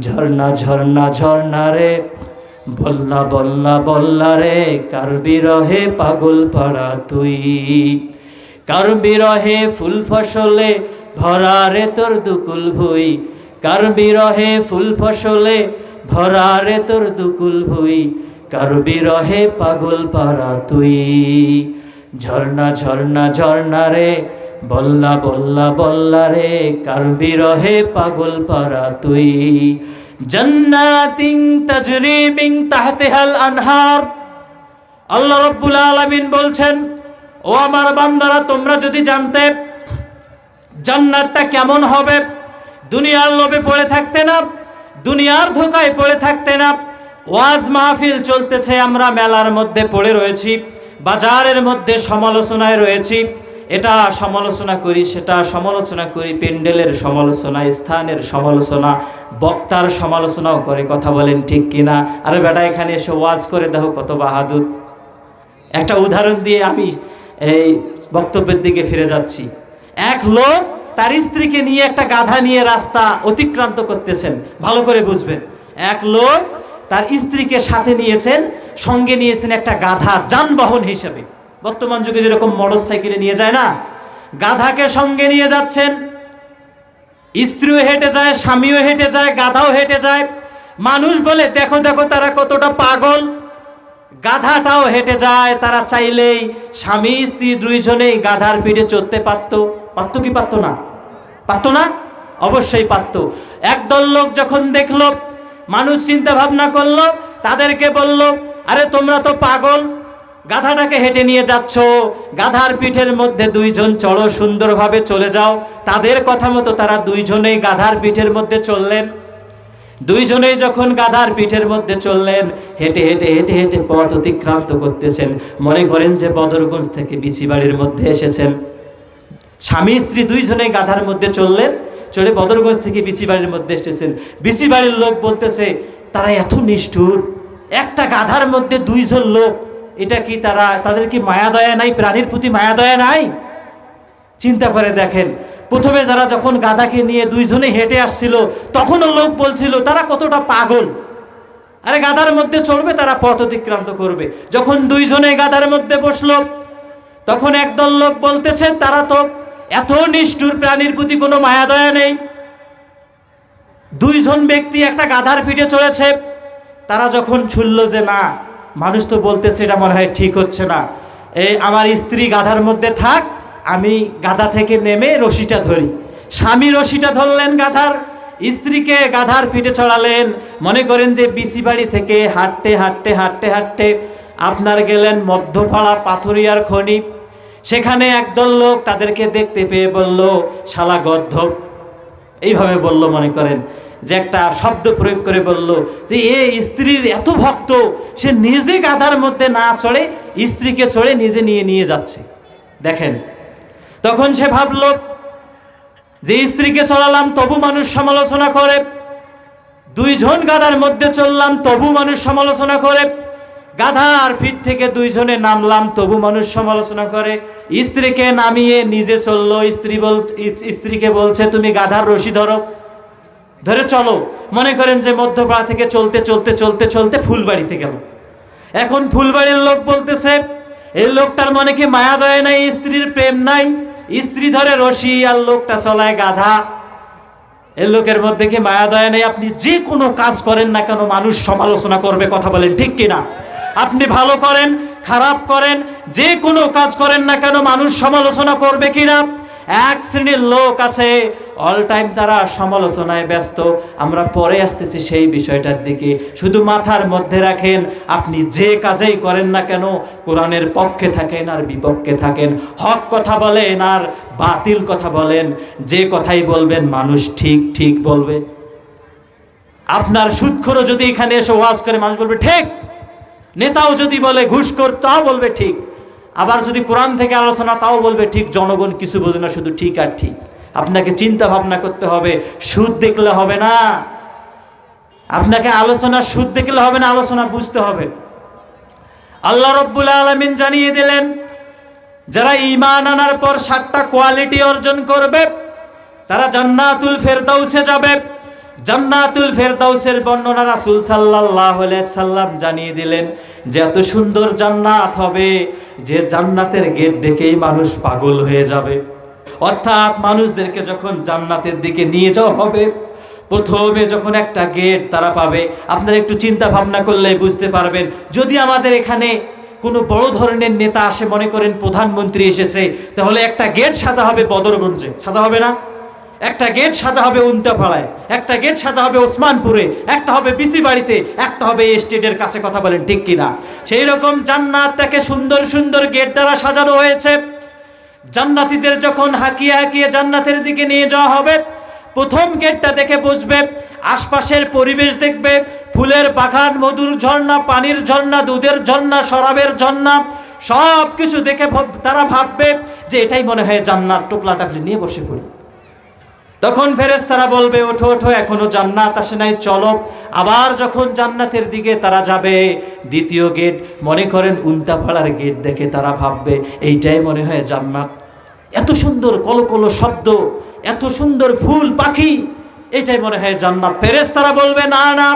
ঝর্ণা ঝর্ণা ঝর্ণা রে, বল্লা বল্লা বল্লা রে, কার বিরহে পাগল পাড়া তুই, কার বিরহে ফুল ফসলে ভরা রে তোর দুকুল ভুই, কার বিরহে ফুল ফসলে ভরা রে তোর দুকুল ভুই, কার বিরহে পাগল পাড়া তুই। ঝর্ণা ঝর্ণা ঝর্ণা রে, বল্লা বল্লা বল্লা রে, কার বিরহে পাগল পাড়া তুই। জান্নাতিন তাজরি মিন তাহতিহাল আনহার। আল্লাহ রাব্বুল আলামিন বলছেন, ও আমার বান্দারা, তোমরা যদি জানতে জান্নাতটা কেমন হবে, দুনিয়ার লোভে পড়ে থাকতে না, দুনিয়ার ধোকায় পড়ে থাকতে না। ওয়াজ মাহফিল চলতেছে, আমরা মেলার মধ্যে পড়ে রয়েছি, বাজারের মধ্যে সমালোচনায় রয়েছি, এটা সমালোচনা করি, সেটা সমালোচনা করি, প্যান্ডেলের সমালোচনা, স্থানের সমালোচনা, বক্তার সমালোচনাও করে। কথা বলেন ঠিক কিনা? আরে বেটা, এখানে এসে ওয়াজ করে দেখো কত বাহাদুর। একটা উদাহরণ দিয়ে আমি এই বক্তব্যের দিকে ফিরে যাচ্ছি। এক লোক তার স্ত্রীকে নিয়ে একটা গাধা নিয়ে রাস্তা অতিক্রান্ত করতেছেন, ভালো করে বুঝবেন। এক লোক তার স্ত্রীকে সাথে নিয়েছেন, সঙ্গে নিয়েছেন একটা গাধা যানবাহন হিসেবে। বর্তমান যুগে যেরকম মোটর সাইকেলে নিয়ে যায় না, গাধাকে সঙ্গে নিয়ে যাচ্ছেন। স্ত্রীও হেঁটে যায়, স্বামীও হেঁটে যায়, গাধাও হেঁটে যায়। মানুষ বলে দেখো দেখো তারা কতটা পাগল। গাধাটাও হেঁটে যায়, তারা চাইলেই স্বামী স্ত্রী দুইজনেই গাধার পিঠে চড়তে পারতো। পারতো কি পারতো না? পারতো না? অবশ্যই পারতো। একদল লোক যখন দেখলো, মানুষ চিন্তা ভাবনা করলো, তাদেরকে বলল, আরে তোমরা তো পাগল, গাধাটাকে হেঁটে নিয়ে যাচ্ছ, গাধার পিঠের মধ্যে দুইজন চড়ো, সুন্দরভাবে চলে যাও। তাদের কথা মতো তারা দুইজনেই গাধার পিঠের মধ্যে চললেন। দুইজনেই যখন গাধার পিঠের মধ্যে চললেন, হেঁটে হেঁটে হেঁটে হেঁটে পথ অতিক্রান্ত করতেছেন, মনে করেন যে বদরগঞ্জ থেকে বিচিবাড়ির মধ্যে এসেছেন। স্বামী স্ত্রী দুইজনেই গাধার মধ্যে চললেন, চলে বদরগঞ্জ থেকে বিচিবাড়ির মধ্যে এসেছেন। বিচিবাড়ির লোক বলতেছে, তারা এত নিষ্ঠুর, একটা গাধার মধ্যে দুইজন লোক, এটা কি তাদের কি মায়া দয়া নাই? প্রাণীর প্রতি মায়া দয়া নাই? চিন্তা করে দেখেন, প্রথমে যারা যখন গাধাকে নিয়ে দুইজনে হেঁটে আসছিল, তখনও লোক বলছিল তারা কতটা পাগল, আরে গাধার মধ্যে চলবে, তারা পথ অতিক্রান্ত করবে। যখন দুইজনে গাধার মধ্যে বসলো, তখন একদল লোক বলতেছে তারা তো এত নিষ্ঠুর, প্রাণীর প্রতি কোনো মায়া দয়া নেই। দুইজন ব্যক্তি একটা গাধার পিঠে চলেছে, তারা যখন শুনল যে না, মানুষ তো বলতেছে এটা মনে হয় ঠিক হচ্ছে না, এই আমার স্ত্রী গাধার মধ্যে থাক, আমি গাধা থেকে নেমে রশিটা ধরি। স্বামী রশিটা ধরলেন গাধার, স্ত্রীকে গাধার পিঠে চড়ালেন। মনে করেন যে বিচিবাড়ি থেকে হাঁটতে হাঁটতে হাঁটতে হাঁটতে আপনার গেলেন মধ্যপাড়া পাথুরিয়ার খনি। সেখানে একদল লোক তাদেরকে দেখতে পেয়ে বলল, শালা গদ্ধব, এইভাবে বলল, মনে করেন যে একটা শব্দ প্রয়োগ করে বলল যে এ স্ত্রীর এত ভক্ত, সে নিজে গাধার মধ্যে না চড়ে স্ত্রীকে চড়ে নিজে নিয়ে যাচ্ছে। দেখেন, তখন সে ভাবল যে স্ত্রীকে চড়ালাম তবু মানুষ সমালোচনা করে, দুইজন গাধার মধ্যে চললাম তবু মানুষ সমালোচনা করে, গাধার পিঠ থেকে দুইজনে নামলাম তবু মানুষ সমালোচনা করে, স্ত্রীকে নামিয়ে নিজে চললো। স্ত্রীকে বলছে তুমি গাধার রশি ধরে চলো। মনে করেন যে মধ্যপাড়া থেকে চলতে চলতে চলতে চলতে ফুলবাড়িতে গেল। এখন ফুলবাড়ির লোক বলতেছে, এই লোকটার মনে কি মায়া দয়া নাই, স্ত্রীর প্রেম নাই? স্ত্রী ধরে রশি আর লোকটা চলায় গাধা। এই লোকের মধ্যে কি মায়া দয়া নেই? আপনি যে কোনো কাজ করেন না কেন মানুষ সমালোচনা করবে, কথা বলেন ঠিক কিনা? আপনি ভালো করেন খারাপ করেন, যে কোনো কাজ করেন না কেন মানুষ সমালোচনা করবে কিনা? এক শ্রেণীর লোক আছে অল টাইম তারা সমালোচনায় ব্যস্ত। আমরা পরে আসতেছি সেই বিষয়টার দিকে। শুধু মাথার মধ্যে রাখেন, আপনি যে কাজেই করেন না কেন কোরআনের পক্ষে থাকেন আর বিপক্ষে থাকেন, হক কথা বলেন আর বাতিল কথা বলেন, যে কথাই বলবেন মানুষ ঠিক ঠিক বলবে। আপনার সুদখোরও যদি এখানে এসে ওয়াজ করে মানুষ বলবে ঠিক, নেতাও যদি বলে ঘুষখোর তাও বলবে ঠিক, আবার যদি কোরআন থেকে আলোচনা তাও বলবে ঠিক। জনগণ কিছু বোঝে না, শুধু ঠিক আর ঠিক। আপনাকে চিন্তা ভাবনা করতে হবে, সুদ দেখলে হবে না। আপনাকে আলোচনা সুদ দেখলে হবে না, আলোচনা বুঝতে হবে। আল্লাহ রাব্বুল আলামিন জানিয়ে দিলেন, যারা ঈমান আনার পর 7টা কোয়ালিটি অর্জন করবে তারা জান্নাতুল ফেরদাউসে যাবে। জান্নাতুল ফেরদাউসের বর্ণনা রাসূল সাল্লাল্লাহু আলাইহি সাল্লাম জানিয়ে দিলেন যে এত সুন্দর জান্নাত হবে যে জান্নাতের গেট দেখেই মানুষ পাগল হয়ে যাবে। অর্থাৎ মানুষদেরকে যখন জান্নাতের দিকে নিয়ে যাওয়া হবে, প্রথমে যখন একটা গেট তারা পাবে, আপনারা একটু চিন্তা ভাবনা করলে বুঝতে পারবেন। যদি আমাদের এখানে কোনো বড় ধরনের নেতা আসে, মনে করেন প্রধানমন্ত্রী এসেছে, তাহলে একটা গেট সাজা হবে বদরগঞ্জে, সাজা হবে না? একটা গেট সাজা হবে উন্তাপাড়ায়, একটা গেট সাজা হবে ওসমানপুরে, একটা হবে বিসি বাড়িতে, একটা হবে স্টেটের কাছে, কথা বলেন ঠিক কিনা? সেই রকম জান্নাতটাকে সুন্দর সুন্দর গেট দ্বারা সাজানো হয়েছে। জান্নাতীদের যখন হাঁকিয়ে হাঁকিয়ে জান্নাতের দিকে নিয়ে যাওয়া হবে, প্রথম গেটটা দেখে বুঝবে, আশপাশের পরিবেশ দেখবে, ফুলের বাগান, মধুর ঝর্ণা, পানির ঝর্ণা, দুধের ঝর্ণা, শরাবের ঝর্ণা, সব কিছু দেখে তারা ভাববে যে এটাই মনে হয় জান্নাত। টোপলা টাপলি নিয়ে বসে পড়ি। তখন ফেরেশতারা বলবে ওঠো ওঠো, এখনো জান্নাত আসে নাই, চলো। আবার যখন জান্নাতের দিকে তারা যাবে, দ্বিতীয় গেট, মনে করেন উন্তাপাড়ার গেট দেখে তারা ভাববে এইটাই মনে হয় জান্নাত। এত সুন্দর কলকলো শব্দ, এত সুন্দর ফুল পাখি, এইটাই মনে হয় জান্নাত। ফেরেশতারা বলবে না না,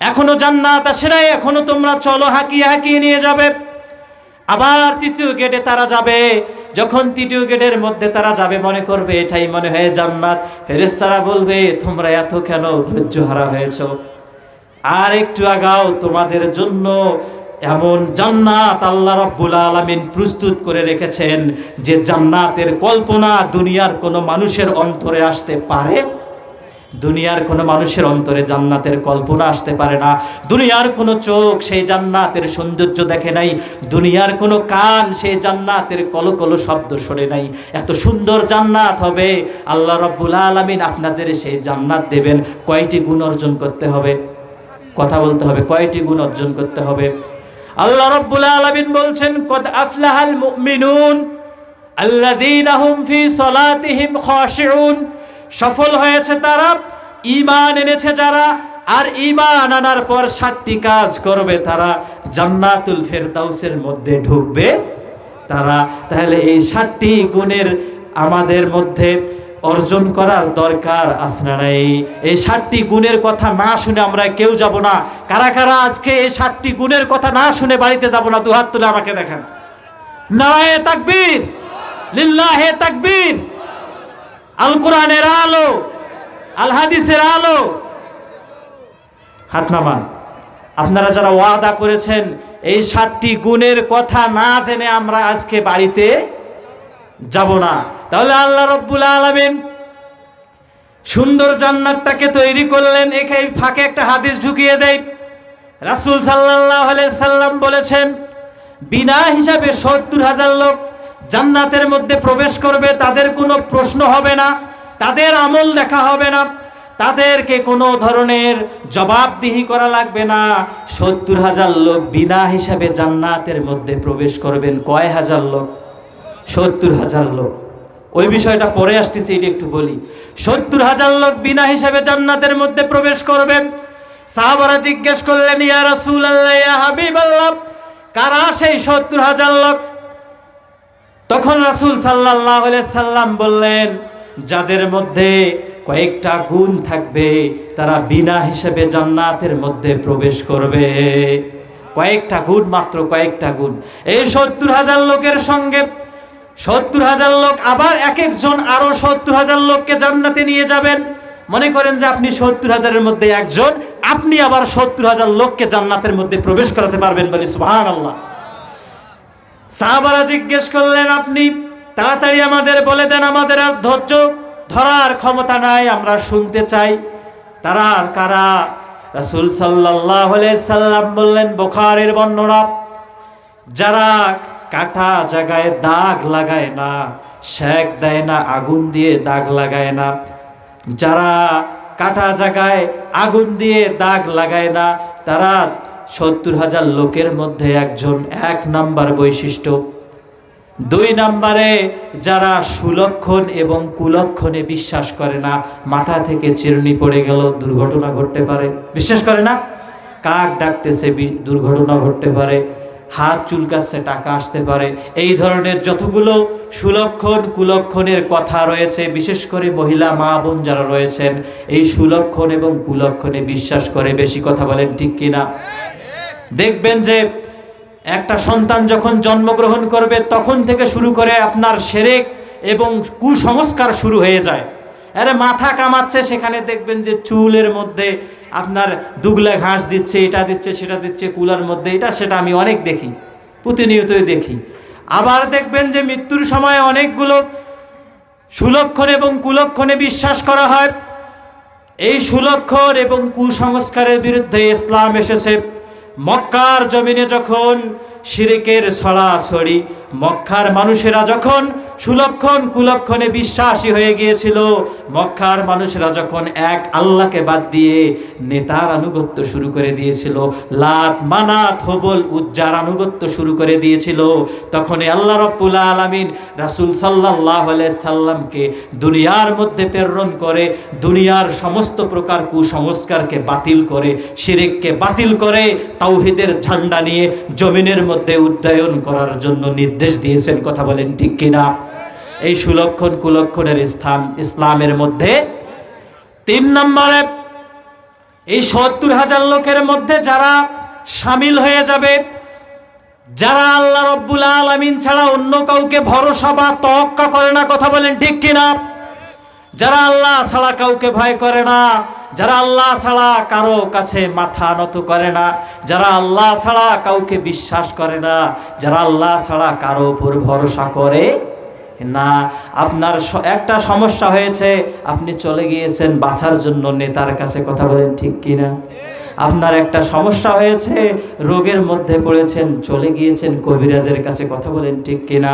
এখনো জান্নাত আসে নাই, এখনো তোমরা চলো, হাঁকিয়ে হাঁকিয়ে নিয়ে যাবে। আবার তৃতীয় গেটে তারা যাবে, যখন তৃতীয় গেটের মধ্যে তারা যাবে, মনে করবে এটাই মনে হয় জান্নাত। ফেরেশতারা বলবে তোমরা এত কেন ধৈর্য হারা হয়েছ, আর একটু আগাও, তোমাদের জন্য এমন জান্নাত আল্লাহ রাব্বুল আলামিন প্রস্তুত করে রেখেছেন যে জান্নাতের কল্পনা দুনিয়ার কোনো মানুষের অন্তরে আসতে পারে? দুনিয়ার কোনো মানুষের অন্তরে জান্নাতের কল্পনা আসতে পারে না। দুনিয়ার কোনো চোখ সেই জান্নাতের সৌন্দর্য দেখে নাই, দুনিয়ার কোনো কান সেই জান্নাতের কলকলো শব্দ শোনে নাই। এত সুন্দর জান্নাত হবে, আল্লাহ রাব্বুল আলামিন আপনাদের সেই জান্নাত দেবেন। কয়টি গুণ অর্জন করতে হবে? কথা বলতে হবে, কয়টি গুণ অর্জন করতে হবে? আল্লাহ রাব্বুল আলামিন বলছেন, কদ আফলাহাল মুমিনুন আল্লাযীনা হুম ফি সালাতিহিম খাশিউন। সফল হয়েছে তারা, ঈমান এনেছে যারা, আর ঈমান আনার পর 7টি কাজ করবে তারা, জান্নাতুল ফেরদাউসের মধ্যে ঢুকবে তারা। তাহলে এই 7টি গুণের আমাদের মধ্যে অর্জন করার দরকার আছে না নাই? এই 7টি গুণের কথা না শুনে আমরা কেউ যাব না। কারা কারা আজকে এই 7টি গুণের কথা না শুনে বাড়িতে যাব না? দুহাত তুলে আমাকে দেখান। নারায়ে তাকবীর, লিল্লাহে তাকবীর। আল কোরআনের আলো, আল হাদিসের আলো। হাত নামান। আপনারা যারা ওয়াদা করেছেন এই 7টি গুণের কথা না জেনে আমরা আজকে বাড়িতে যাব না, তাহলে আল্লাহ রাব্বুল আলামিন সুন্দর জান্নাতটাকে তৈরি করলেন। এখানে ফাঁকে একটা হাদিস ঢুকিয়ে দেয়। রাসূল সাল্লাল্লাহু আলাইহি সাল্লাম বলেছেন, বিনা হিসাবে 70,000 লোক জান্নাতের মধ্যে প্রবেশ করবে। তাদের কোনো প্রশ্ন হবে না, তাদের আমল দেখা হবে না, তাদেরকে কোনো ধরনের জবাবদিহি করা লাগবে না। 70,000 লোক বিনা হিসাবে জান্নাতের মধ্যে প্রবেশ করবেন। কয় হাজার লোক? 70,000 লোক। ওই বিষয়টা পরে আসতেছে, এটা একটু বলি। 70,000 লোক বিনা হিসাবে জান্নাতের মধ্যে প্রবেশ করবেন। সাহাবারা জিজ্ঞেস করলেন, ইয়া রাসূলুল্লাহ, ইয়া হাবিবাল্লাহ, কারা সেই 70,000 লোক? তখন রাসূল সাল্লাল্লাহু আলাইহি সাল্লাম বললেন, যাদের মধ্যে কয়েকটা গুণ থাকবে তারা বিনা হিসাবে জান্নাতের মধ্যে প্রবেশ করবে। কয়েকটা গুণ, মাত্র কয়েকটা গুণ। এই 70,000 লোকের সঙ্গে 70,000 লোক আবার এক একজন আরো 70,000 লোককে জান্নাতে নিয়ে যাবেন। মনে করেন যে আপনি 70,000-এর মধ্যে একজন, আপনি আবার 70,000 লোককে জান্নাতের মধ্যে প্রবেশ করাতে পারবেন, বলি সুবহানাল্লাহ। সাহাবারা জিজ্ঞেস করলেন, আপনি তাড়াতাড়ি আমাদের বলে দেন, আমাদের আর ধৈর্য ধরার ক্ষমতা নাই, আমরা শুনতে চাই। তারা আর কারা? রাসূল সাল্লাল্লাহু আলাইহি সাল্লাম বললেন, বুখারীর বর্ণনা, যারা কাটা জায়গায় দাগ লাগায় না, সেক দেয় না, আগুন দিয়ে দাগ লাগায় না, যারা কাটা জায়গায় আগুন দিয়ে দাগ লাগায় না, তারা 70,000 লোকের মধ্যে একজন। 1 নাম্বার বৈশিষ্ট্য। 2 নাম্বারে, যারা সুলক্ষণ এবং কুলক্ষণে বিশ্বাস করে না, মাথা থেকে চিরুনি পড়ে গেল দুর্ঘটনা ঘটতে পারে, বিশ্বাস করে না। কাক ডাকতেছে দুর্ঘটনা ঘটতে পারে, হাত চুলকাচ্ছে টাকা আসতে পারে। এই ধরনের যতগুলো সুলক্ষণ কুলক্ষণের কথা রয়েছে, বিশেষ করে মহিলা মা বোন যারা রয়েছেন, এই সুলক্ষণ এবং কুলক্ষণে বিশ্বাস করে। বেশি কথা বলেন ঠিক কিনা? দেখবেন যে একটা সন্তান যখন জন্মগ্রহণ করবে তখন থেকে শুরু করে আপনার শিরক এবং কুসংস্কার শুরু হয়ে যায়। আরে মাথা কামাচ্ছে, সেখানে দেখবেন যে চুলের মধ্যে আপনার দুগলা ঘাস দিচ্ছে, এটা দিচ্ছে সেটা দিচ্ছে, কুলার মধ্যে এটা সেটা, আমি অনেক দেখি, প্রতিনিয়তই দেখি। আবার দেখবেন যে মৃত্যুর সময় অনেকগুলো সুলক্ষণ এবং কুলক্ষণে বিশ্বাস করা হয়। এই সুলক্ষণ এবং কুসংস্কারের বিরুদ্ধে ইসলাম এসেছে। মক্কার জমিনে যখন শিরকের ছড়াছড়ি, মক্কার মানুষেরা যখন সুলক্ষণ কুলক্ষণে বিশ্বাসী হয়ে গিয়েছিল, মক্কার মানুষেরা যখন এক আল্লাহকে বাদ দিয়ে নেতার আনুগত্য শুরু করে দিয়েছিল, লাত মানাত হবল উজ্জার আনুগত্য শুরু করে দিয়েছিল, তখন আল্লাহ রাব্বুল আলামিন রাসূল সাল্লাল্লাহু আলাইহি সাল্লামকে দুনিয়ার মধ্যে প্রেরণ করে দুনিয়ার সমস্ত প্রকার কুসংস্কারকে বাতিল করে, শিরককে বাতিল করে, তাওহীদের ঝান্ডা নিয়ে জমিনের মধ্যে উড্ডয়ন করার জন্য নির্দেশ দিয়েছেন। কথা বলেন ঠিক কিনা? এই সুলক্ষণ কুলক্ষণের স্থান ইসলামের মধ্যে। 3 নম্বরে, এই 70,000 লোকের মধ্যে যারা শামিল হয়ে যাবে, যারা আল্লাহ রাব্বুল আলামিন ছাড়া অন্য কাউকে ভরসা বা তাওয়াক্কুল করে না। কথা বলেন ঠিক কিনা? যারা আল্লাহ ছাড়া কাউকে ভয় করে না, যারা আল্লাহ ছাড়া কারো কাছে মাথা নত করে না, যারা আল্লাহ ছাড়া কাউকে বিশ্বাস করে না, যারা আল্লাহ ছাড়া কারো উপর ভরসা করে না। আপনার একটা সমস্যা হয়েছে, আপনি চলে গিয়েছেন বাঁচার জন্য নেতার কাছে। কথা বলেন ঠিক কিনা? আপনার একটা সমস্যা হয়েছে, রোগের মধ্যে পড়েছেন, চলে গিয়েছেন কবিরাজের কাছে। কথা বলেন ঠিক কিনা?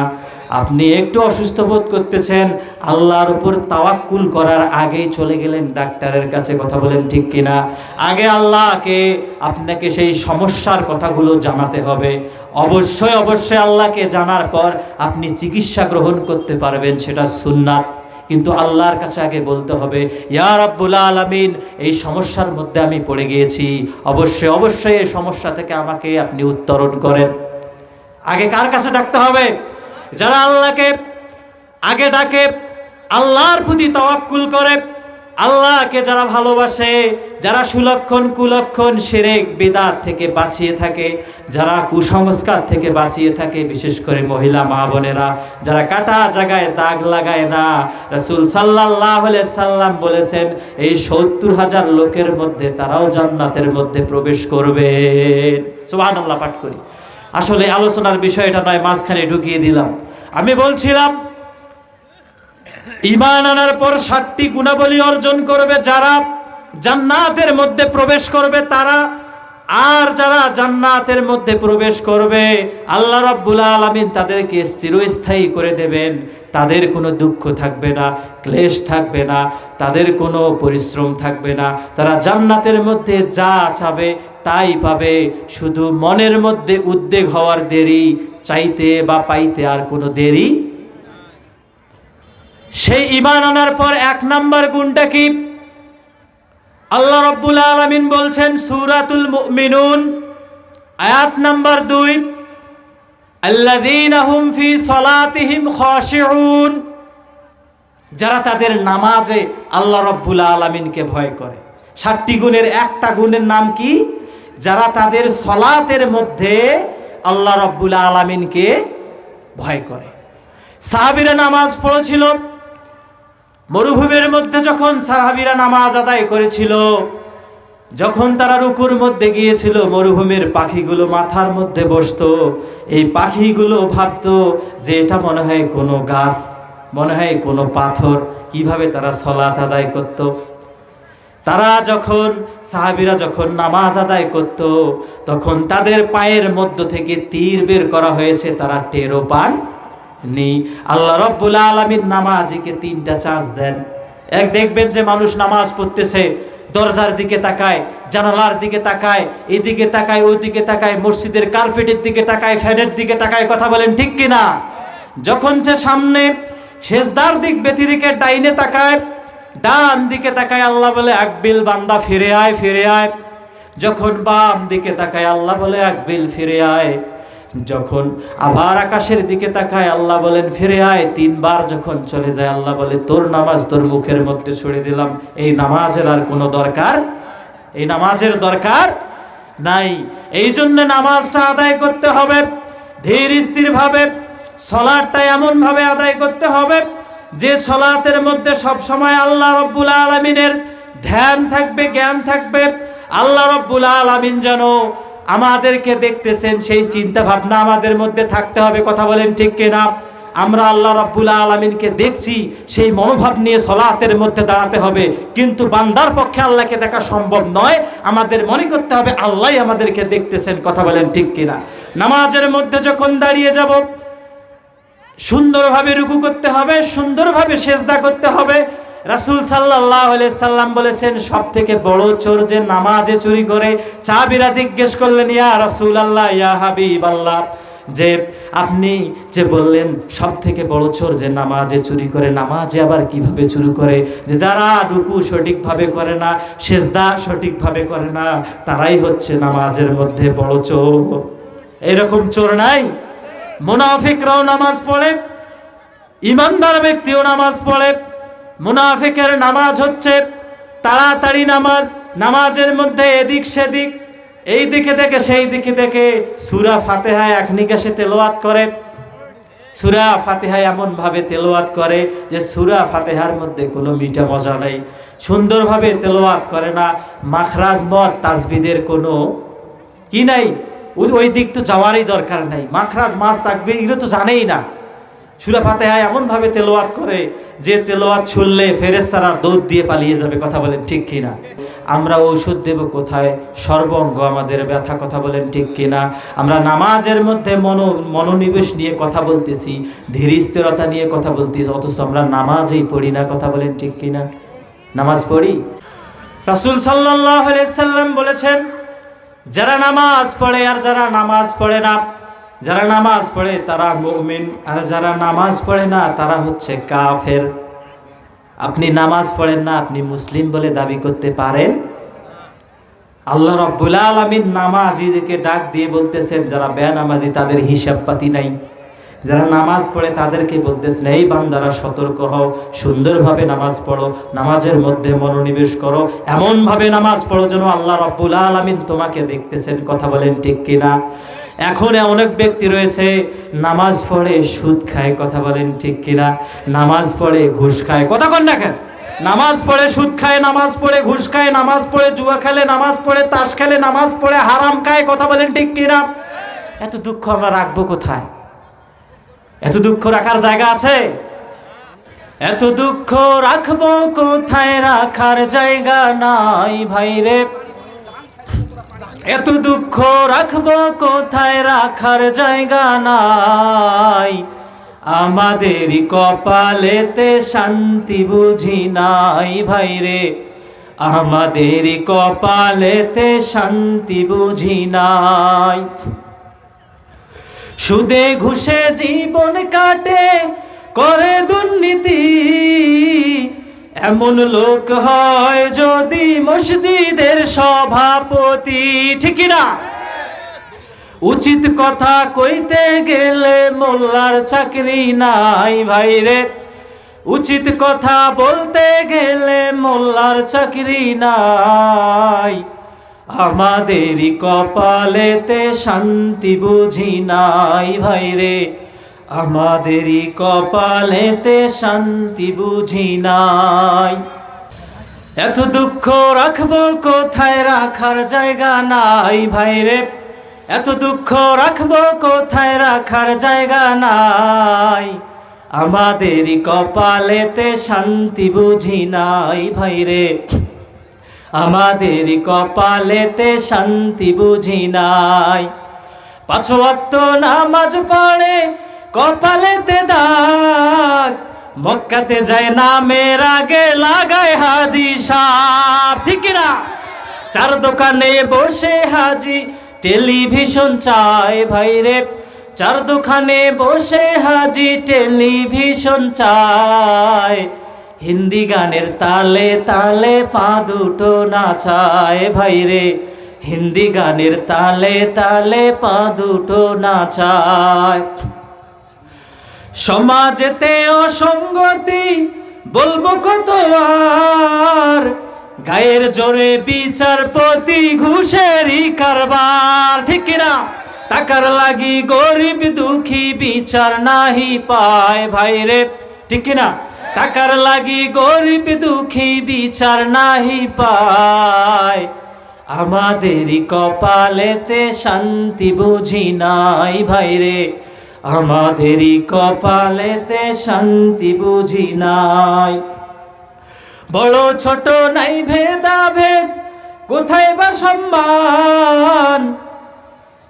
আপনি একটু অসুস্থ বোধ করতেছেন, আল্লাহর উপর তাওয়াক্কুল করার আগেই চলে গেলেন ডাক্তারের কাছে। কথা বলেন ঠিক কিনা? আগে আল্লাহকে আপনাকে সেই সমস্যার কথাগুলো জানাতে হবে। অবশ্যই অবশ্যই আল্লাহকে জানার পর আপনি চিকিৎসা গ্রহণ করতে পারবেন, সেটা সুন্নাত। কিন্তু আল্লাহর কাছে আগে বলতে হবে, ইয়া রাব্বুল আলামিন, এই সমস্যার মধ্যে আমি পড়ে গিয়েছি, অবশ্যই অবশ্যই এই সমস্যা থেকে আমাকে আপনি উত্তরণ করেন। আগে কার কাছে ডাকতে হবে? যারা আল্লাহকে আগে ডাকে, আল্লাহর প্রতি তাওয়াক্কুল করে, আল্লাহকে যারা ভালোবাসে, যারা সুলক্ষণ কুলক্ষণ শিরক বিদআত থেকে বাঁচিয়ে থাকে, যারা কুসংস্কার থেকে বাঁচিয়ে থাকে, বিশেষ করে মহিলা মা বোনেরা, যারা কাটা জায়গায় দাগ লাগায় না। রাসূল সাল্লাল্লাহু আলাইহি সাল্লাম বলেছেন, এই 70,000 লোকের মধ্যে তারাও জান্নাতের মধ্যে প্রবেশ করবে। সুবহানাল্লাহ পাঠ করি। আসলে আলোচনার বিষয় এটা নয়, মাঝখানে ঢুকিয়ে দিলাম। আমি বলছিলাম ঈমান আনার পর 7টি গুণাবলী অর্জন করবে যারা, জান্নাতের মধ্যে প্রবেশ করবে তারা। আর যারা জান্নাতের মধ্যে প্রবেশ করবে, আল্লাহ রাব্বুল আলামিন তাদেরকে চিরস্থায়ী করে দেবেন। তাদের কোনো দুঃখ থাকবে না, ক্লেশ থাকবে না, তাদের কোনো পরিশ্রম থাকবে না। তারা জান্নাতের মধ্যে যা চাবে তাই পাবে। শুধু মনের মধ্যে উদ্বেগ হওয়ার দেরি, চাইতে বা পাইতে আর কোনো দেরি। সেই ঈমান আনার পর 1 নাম্বার গুণটা কি? আল্লাহ রাব্বুল আলামিন বলছেন সূরাতুল মুমিনুন আয়াত নাম্বার 2, আল্লাযীনা হুম ফি সালাতিহিম খাশিউন, যারা তাদের নামাজে আল্লাহ রাব্বুল আলামিনকে ভয় করে। 7টি গুণের একটা গুণের নাম কি? যারা তাদের সলাতের মধ্যে আল্লাহ রাব্বুল আলামিনকে ভয় করে। সাহাবীরা নামাজ পড়েছিল, মরুভূমির মধ্যে যখন সাহাবীরা নামাজ আদায় করেছিল, যখন তারা রুকুর মধ্যে গিয়েছিল, মরুভূমির পাখিগুলো মাথার মধ্যে বসতো। এই পাখিগুলো ভাবতো যে এটা মনে হয় কোনো গাছ, মনে হয় কোনো পাথর। কিভাবে তারা সলাত আদায় করত। তারা যখন সাহাবীরা যখন নামাজ আদায় করত, তখন তাদের পায়ের মধ্য থেকে তীর বের করা হয়েছে, তারা টেরও পান নেই। আল্লাহ রাব্বুল আলামিন নামাজীকে 3টা চান্স দেন। এক, দেখবেন যে মানুষ নামাজ পড়তেছে, দরজার দিকে তাকায়, জানালার দিকে তাকায়, এদিকে তাকায়, ওইদিকে তাকায়, মসজিদের কার্পেটের দিকে তাকায়, ফ্যানের দিকে তাকায়। কথা বলেন ঠিক কিনা? যখন সে সামনে সেজদার দিক ব্যতিরেকে ডাইনে তাকায়, ডান দিকে তাকায়, আল্লাহ বলে আকবিল বান্দা, ফিরে আয়, ফিরে আয়। যখন বাম দিকে তাকায়, আল্লাহ বলে আকবিল, ফিরে আয়। যখন আবার আকাশের দিকে তাকায়, আল্লাহ বলেন ফিরে আয়। 3বার যখন চলে যায়, আল্লাহ বলে তোর নামাজ তোর মুখের মধ্যে ছুড়ে দিলাম। এই নামাজের আর কোনো দরকার, এই নামাজের দরকার নাই। এই জন্য নামাজটা আদায় করতে হবে ধীর স্থির ভাবে। সলাতটা এমন ভাবে আদায় করতে হবে যে সলাতের মধ্যে সব সময় আল্লাহ রাব্বুল আলামিনের ধ্যান থাকবে, জ্ঞান থাকবে। আল্লাহ রাব্বুল আলামিন যেন আমাদেরকে দেখতেছেন, সেই চিন্তা ভাবনা আমাদের মধ্যে থাকতে হবে। কথা বলেন ঠিক কিনা? আমরা আল্লাহ রাব্বুল আলামিনকে দেখছি, সেই মনোভাব নিয়ে সলাতের মধ্যে দাঁড়াতে হবে। কিন্তু বান্দার পক্ষে আল্লাহকে দেখা সম্ভব নয়। আমাদের মনে করতে হবে আল্লাহই আমাদেরকে দেখতেছেন। কথা বলেন ঠিক কিনা? নামাজের মধ্যে যখন দাঁড়িয়ে যাব, সুন্দরভাবে রুকু করতে হবে, সুন্দরভাবে সেজদা করতে হবে। রাসূল সাল্লাল্লাহু আলাইহি সাল্লাম বলেছেন, সব থেকে বড় চোর যে নামাজে চুরি করে। সাহাবীরা জিজ্ঞেস করলেন, ইয়া রাসূলুল্লাহ, ইয়া হাবিবাল্লাহ, যে আপনি যে বললেন সব থেকে বড় চোর যে নামাজে চুরি করে, নামাজে আবার কিভাবে চুরি করে? যে যারা রুকু সঠিকভাবে করে না, সেজদা সঠিকভাবে করে না, তারাই হচ্ছে নামাজের মধ্যে বড় চোর। এরকম চোর নাই? মুনাফিকরাও নামাজ পড়ে, ইমানদার ব্যক্তিও নামাজ পড়ে। মুনাফিকের নামাজ হচ্ছে তাড়াতাড়ি নামাজ, নামাজের মধ্যে এদিক সেদিক, এই দিকে থেকে সেই দিকে থেকে সূরা ফাতিহায় এক নিকাশে তেলাওয়াত করে। সূরা ফাতিহায় এমন ভাবে তেলাওয়াত করে যে সূরা ফাতিহার মধ্যে কোনো মিঠা মজা নেই, সুন্দরভাবে তেলাওয়াত করে না। মাখরাজ মত তাসবিদের কোনো কি নাই, ওই দিক তো যাওয়ারই দরকার নাই। মাখরাজ মাস তাকবীর এগুলো তো জানেই না। সূরা ফাতিহায় এমন ভাবে তেলাওয়াত করে যে তেলাওয়াত শুনলে ফেরেশতারা দৌড় দিয়ে পালিয়ে যাবে। কথা বলেন ঠিক কিনা? আমরা ঔষধ দেব কোথায়? সর্বঙ্গ আমাদের ব্যথা। কথা বলেন ঠিক কিনা? আমরা নামাজের মধ্যে মনোনিবেশ নিয়ে কথা বলতেছি, ধীর স্থিরতা নিয়ে কথা বলতেছি, অথচ আমরা নামাজই পড়ি না। কথা বলেন ঠিক কিনা? নামাজ পড়ি? রাসূল সাল্লাল্লাহু আলাইহি সাল্লাম বলেছেন, যারা নামাজ পড়ে আর যারা নামাজ পড়ে না, যারা নামাজ পড়ে তারা মুমিন, আর যারা নামাজ পড়ে না তারা হচ্ছে কাফের। আপনি নামাজ পড়েন না, আপনি মুসলিম বলে দাবি করতে পারেন? আল্লাহ রাব্বুল আলামিন নামাজীদেরকে ডাক দিয়ে বলতেছেন, যারা বেনামাজি তাদের হিসাব পাতি নাই। যারা নামাজ পড়ে তাদেরকে বলতেছেন, এই বান্দারা সতর্ক হও, সুন্দরভাবে নামাজ পড়ো, নামাজের মধ্যে মনোনিবেশ করো, এমনভাবে নামাজ পড়ো যেন আল্লাহ রাব্বুল আলামিন তোমাকে দেখতেছেন। কথা বলেন ঠিক কিনা? এখন অনেক ব্যক্তি রয়েছে নামাজ পড়ে সুদ খায়। কথা বলেন ঠিক কিনা? নামাজ পড়ে ঘুষ খায়। কথা কন না কেন? নামাজ পড়ে সুদ খায়, নামাজ পড়ে ঘুষ খায়, নামাজ পড়ে জুয়া খেলে, নামাজ পড়ে তাস খেলে, নামাজ পড়ে হারাম খায়। কথা বলেন ঠিক কিনা? এত দুঃখ আমরা রাখবো কোথায়? এত দুঃখ রাখার জায়গা আছে? এত দুঃখ রাখবো কোথায়? রাখার জায়গা নাই ভাইরে। এত দুঃখ রাখবো কোথায়? রাখার জায়গা নাই। আমাদেরই কপালেতে শান্তি বুঝি নাই ভাইরে, আমাদেরই কপালেতে শান্তি বুঝি নাই। সুদে ঘুষে জীবন কাটে, করে দুর্নীতি, এমন লোক হয় যদি মসজিদের সভাপতি। ঠিক না? উচিত কথা কইতে গেলে মোল্লার চাকরি নাই ভাইরে, উচিত কথা বলতে গেলে মোল্লার চাকরি নাই। আমাদেরই কপালেতে শান্তি বুঝি নাই ভাইরে, আমাদেরই কপালেতে শান্তি বুঝি নাই। এত দুঃখ রাখবো কোথায়, রাখার জায়গা নাই ভাইরে, এত দুঃখ রাখবো কোথায়, রাখার জায়গা নাই। আমাদেরই কপালেতে শান্তি বুঝি নাই ভাইরে, আমাদেরই কপালেতে শান্তি বুঝি নাই। 5 ওয়াক্ত নামাজ পড়ে কপালেতে দাগ, মক্কাতে যায় নামের আগে লাগায় হাজি সাহেব, ঠিক না? 4 দোকানে বসে হাজি টেলিভিশন চায় ভাইরে, 4 দোকানে বসে হাজি টেলিভিশন চায়। হিন্দি গানের তালে তালে পা দুটো নাচায় ভাইরে, হিন্দি গানের তালে তালে পা দুটো নাচায়। সমাজেতে অসঙ্গতি বলবো কত আর, গায়ের জোরে বিচারপতি ঘুষেরই কারবার, ঠিক কিনা? টাকার লাগি গরিব দুঃখী বিচার নাহি পায় ভাইরে, ঠিক কিনা? টাকার লাগি গরিব দুঃখী বিচার নাহি পায়। আমাদেরই কপালেতে শান্তি বুঝি নাই ভাইরে, আমাদেরই কপালেতে শান্তি বুঝি নাই। বড় ছোট নাই ভেদাভেদ, কোথায় বা সম্মান,